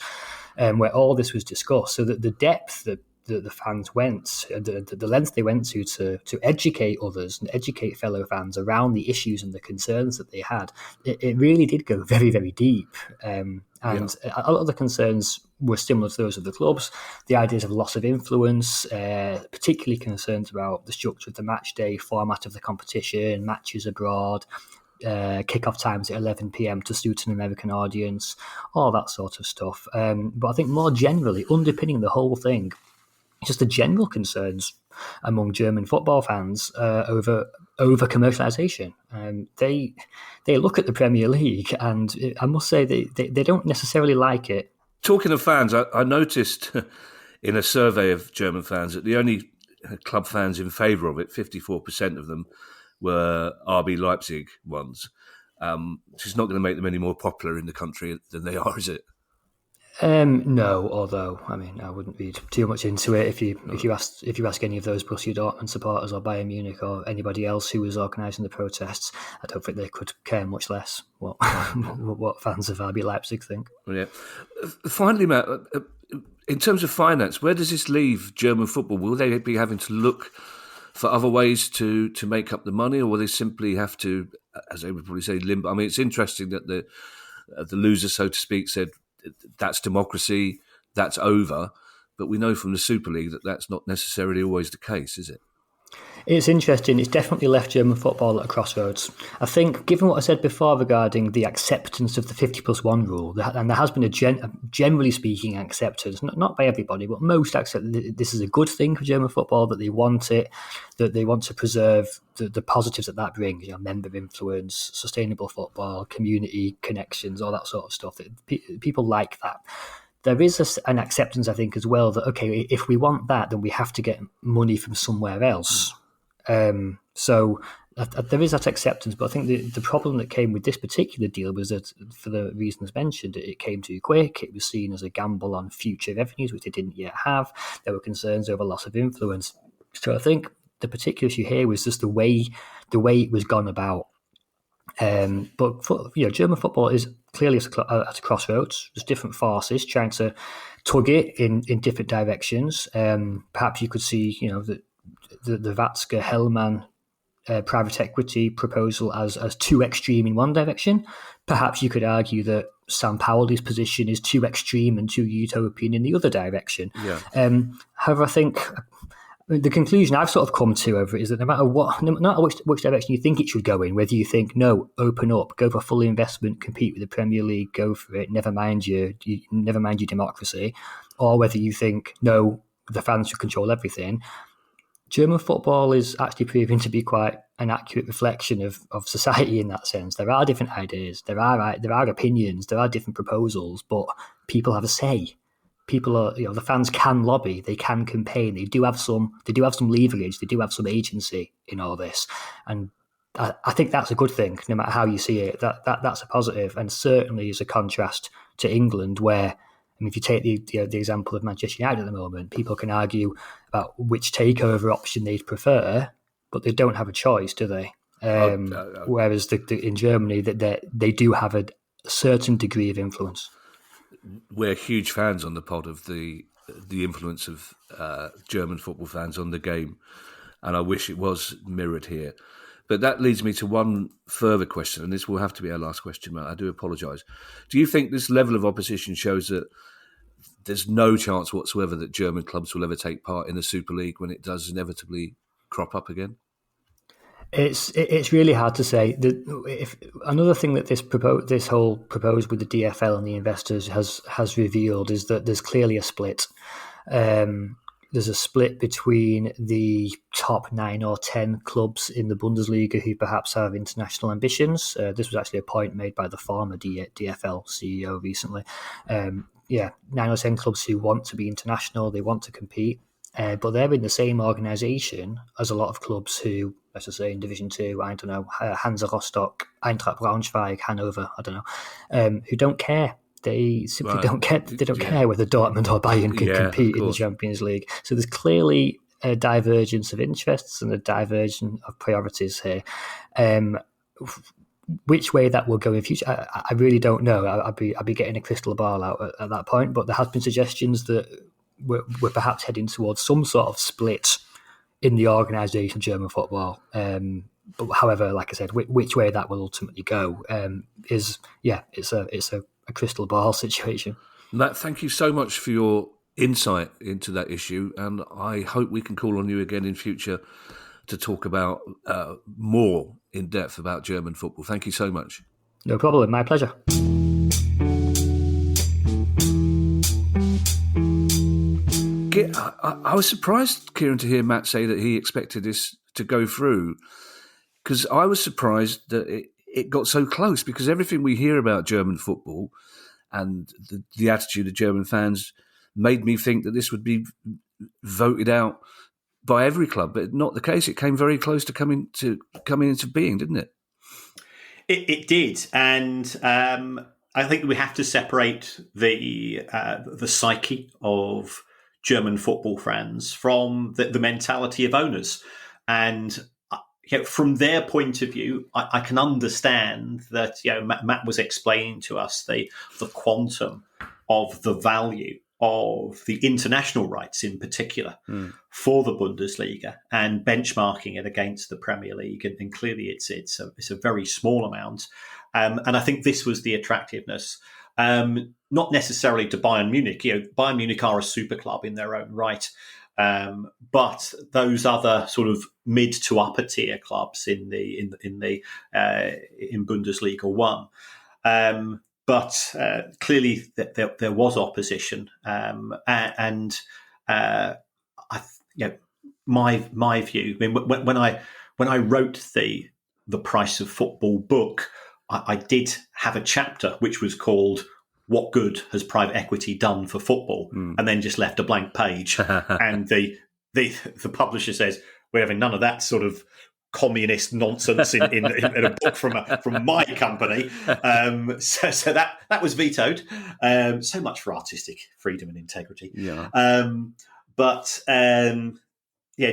where all this was discussed. So that the depth that the fans went, the length they went to educate others and educate fellow fans around the issues and the concerns that they had, it really did go very, very deep. A lot of the concerns were similar to those of the clubs. The ideas of loss of influence, particularly concerns about the structure of the match day, format of the competition, matches abroad, kickoff times at 11 p.m. to suit an American audience, all that sort of stuff. But I think more generally, underpinning the whole thing, just the general concerns among German football fans over commercialisation. They look at the Premier League, and I must say they don't necessarily like it. Talking of fans, I noticed in a survey of German fans that the only club fans in favour of it, 54% of them, were RB Leipzig ones. Which is not going to make them any more popular in the country than they are, is it? No, although I mean I wouldn't read too much into it. If you ask any of those Borussia Dortmund supporters or Bayern Munich or anybody else who was organising the protests, I don't think they could care much less what fans of RB Leipzig think. Yeah. Finally, Matt, in terms of finance, where does this leave German football? Will they be having to look for other ways to make up the money, or will they simply have to, as they would probably say, limbo? I mean, it's interesting that the loser, so to speak, said that's democracy, that's over. But we know from the Super League that that's not necessarily always the case, is it? It's interesting. It's definitely left German football at a crossroads. I think, given what I said before regarding the acceptance of the 50+1 rule, and there has been generally speaking acceptance, not by everybody, but most accept that this is a good thing for German football, that they want it, that they want to preserve the positives that brings, member influence, sustainable football, community connections, all that sort of stuff. People like that. There is an acceptance, I think, as well, that, okay, if we want that, then we have to get money from somewhere else. So there is that acceptance, but I think the problem that came with this particular deal was that, for the reasons mentioned, it came too quick. It was seen as a gamble on future revenues, which they didn't yet have. There were concerns over loss of influence. So I think the particular issue here was just the way it was gone about. But German football is clearly at a crossroads. There's different forces trying to tug it in different directions. Perhaps you could see, the Watzke Hellman private equity proposal as too extreme in one direction. Perhaps you could argue that Sam Powell's position is too extreme and too utopian in the other direction. Yeah. However, I think the conclusion I've sort of come to over it is that no matter which direction you think it should go in, whether you think, no, open up, go for full investment, compete with the Premier League, go for it, never mind your democracy, or whether you think, no, the fans should control everything, German football is actually proving to be quite an accurate reflection of society in that sense. There are different ideas, there are opinions, there are different proposals, but people have a say. People are, the fans can lobby, they can campaign, they do have some leverage, they do have some agency in all this, and I think that's a good thing. No matter how you see it, that's a positive, and certainly is a contrast to England, where, if you take the example of Manchester United at the moment, people can argue about which takeover option they'd prefer, but they don't have a choice, do they? Whereas in Germany, they do have a certain degree of influence. We're huge fans on the pod of the influence of German football fans on the game, and I wish it was mirrored here. But that leads me to one further question, and this will have to be our last question, Matt. I do apologise. Do you think this level of opposition shows that there's no chance whatsoever that German clubs will ever take part in the Super League when it does inevitably crop up again? It's really hard to say. If another thing that this whole proposed with the DFL and the investors has revealed is that there's clearly a split. There's a split between the top 9 or 10 clubs in the Bundesliga who perhaps have international ambitions. This was actually a point made by the former DFL CEO recently. 9 or 10 clubs who want to be international, they want to compete, but they're in the same organisation as a lot of clubs who, let's just say in Division 2, I don't know, Hansa Rostock, Eintracht Braunschweig, Hanover, I don't know, who don't care. They simply don't care. They don't care whether Dortmund or Bayern can compete in the Champions League. So there's clearly a divergence of interests and a divergence of priorities here. Which way that will go in future, I really don't know. I'd be getting a crystal ball out at that point. But there has been suggestions that we're perhaps heading towards some sort of split in the organisation of German football. But however, like I said, which way that will ultimately go it's a crystal ball situation. Matt, thank you so much for your insight into that issue, and I hope we can call on you again in future to talk about more in depth about German football. Thank you so much. No problem, my pleasure. I was surprised, Kieran, to hear Matt say that he expected this to go through, because I was surprised that it got so close, because everything we hear about German football and the attitude of German fans made me think that this would be voted out by every club, but not the case. It came very close to coming into being, didn't it? It did, and I think we have to separate the psyche of German football fans from the mentality of owners, and from their point of view, I can understand that. Matt was explaining to us the quantum of the value of the international rights, in particular, for the Bundesliga, and benchmarking it against the Premier League, and clearly it's a very small amount, and I think this was the attractiveness. Not necessarily to Bayern Munich. Bayern Munich are a super club in their own right, but those other sort of mid to upper tier clubs in Bundesliga 1. But clearly there was opposition, and my view. I mean, when I wrote the Price of Football book, I did have a chapter which was called "What Good Has Private Equity Done for Football?" and then just left a blank page. And the publisher says, "We're having none of that sort of communist nonsense in a book from my company." So that was vetoed. So much for artistic freedom and integrity. Yeah.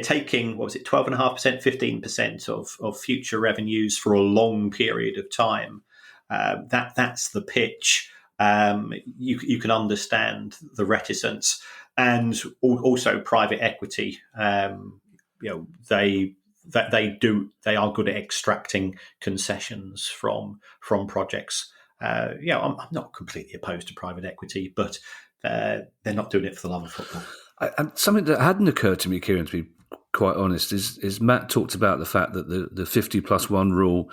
taking, what was it, 12.5%, 15% of future revenues for a long period of time. That's the pitch. You can understand the reticence, and also private equity. They are good at extracting concessions from projects. I'm not completely opposed to private equity, but they're not doing it for the love of football. And something that hadn't occurred to me, Kieran, to be quite honest, is Matt talked about the fact that the 50+1 rule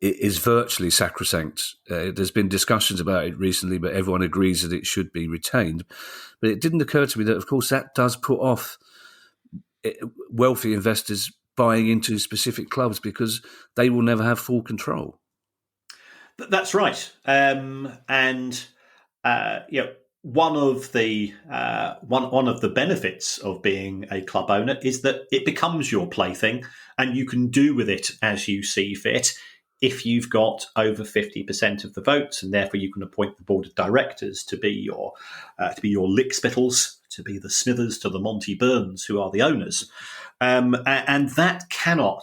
is virtually sacrosanct. There's been discussions about it recently, but everyone agrees that it should be retained. But it didn't occur to me that, of course, that does put off wealthy investors buying into specific clubs because they will never have full control. That's right. One of the benefits of being a club owner is that it becomes your plaything, and you can do with it as you see fit. If you've got over 50% of the votes, and therefore you can appoint the board of directors to be your Lickspittles, to be the Smithers to the Monty Burns, who are the owners, and that cannot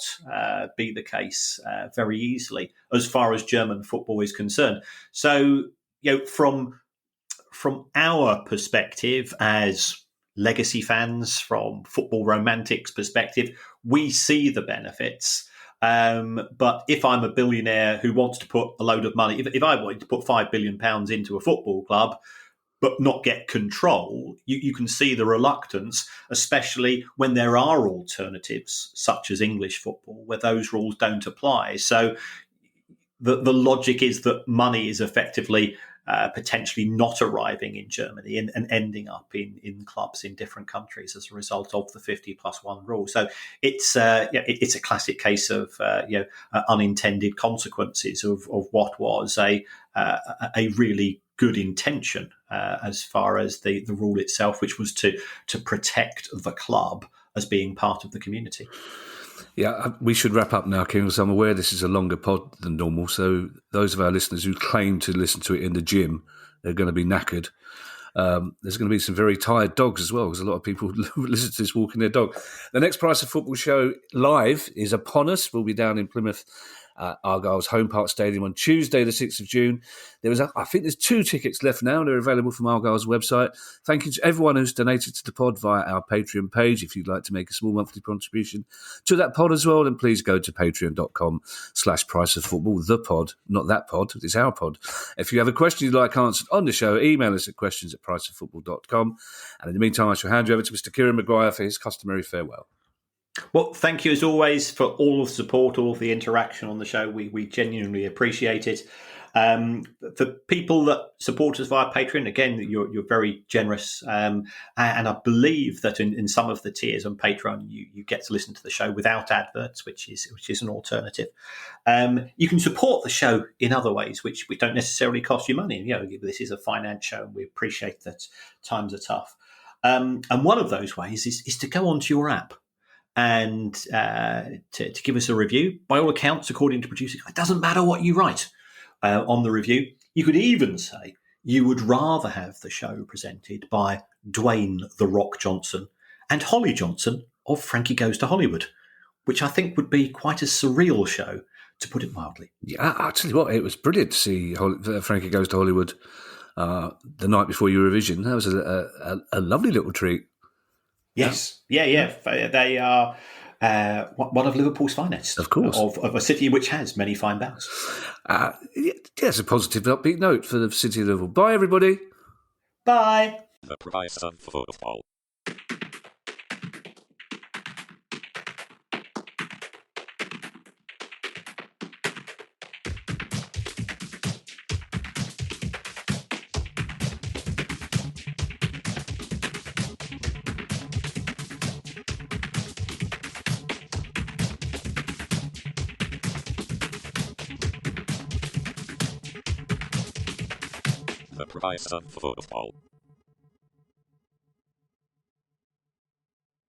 be the case very easily as far as German football is concerned. So, from our perspective as legacy fans, from football romantics perspective, we see the benefits. But if I'm a billionaire who wants to put a load of money, if I wanted to put £5 billion into a football club, but not get control, you can see the reluctance, especially when there are alternatives such as English football, where those rules don't apply. So the logic is that money is effectively potentially not arriving in Germany and ending up in clubs in different countries as a result of the 50+1 rule. So it's a classic case of unintended consequences of what was a really good intention as far as the rule itself, which was to protect the club as being part of the community. Yeah, we should wrap up now, Kieran, because I'm aware this is a longer pod than normal. So those of our listeners who claim to listen to it in the gym, they're going to be knackered. There's going to be some very tired dogs as well, because a lot of people listen to this walking their dog. The next Price of Football show live is upon us. We'll be down in Plymouth, Argyle's Home Park Stadium on Tuesday, the 6th of June. I think there's 2 tickets left now. They're available from Argyle's website. Thank you to everyone who's donated to the pod via our Patreon page. If you'd like to make a small monthly contribution to that pod as well, then please go to patreon.com/Price of Football. The pod, not that pod. It's our pod. If you have a question you'd like answered on the show, email us at questions@priceoffootball.com. And in the meantime, I shall hand you over to Mr. Kieran Maguire for his customary farewell. Well, thank you as always for all of the support, all of the interaction on the show. We genuinely appreciate it. For people that support us via Patreon, again, you're very generous. And I believe that in some of the tiers on Patreon, you get to listen to the show without adverts, which is an alternative. You can support the show in other ways, which don't necessarily cost you money. This is a finance show, and we appreciate that times are tough. And one of those ways is to go onto your app and to give us a review. By all accounts, according to producers, it doesn't matter what you write on the review. You could even say you would rather have the show presented by Dwayne "The Rock" Johnson and Holly Johnson of Frankie Goes to Hollywood, which I think would be quite a surreal show, to put it mildly. Yeah, I'll tell you what, it was brilliant to see Frankie Goes to Hollywood the night before Eurovision. That was a lovely little treat. Yes, yeah. They are one of Liverpool's finest, of course, of a city which has many fine bands. It's a positive, upbeat note for the city of Liverpool. Bye, everybody. Bye. The Price of Football. The Price of Football.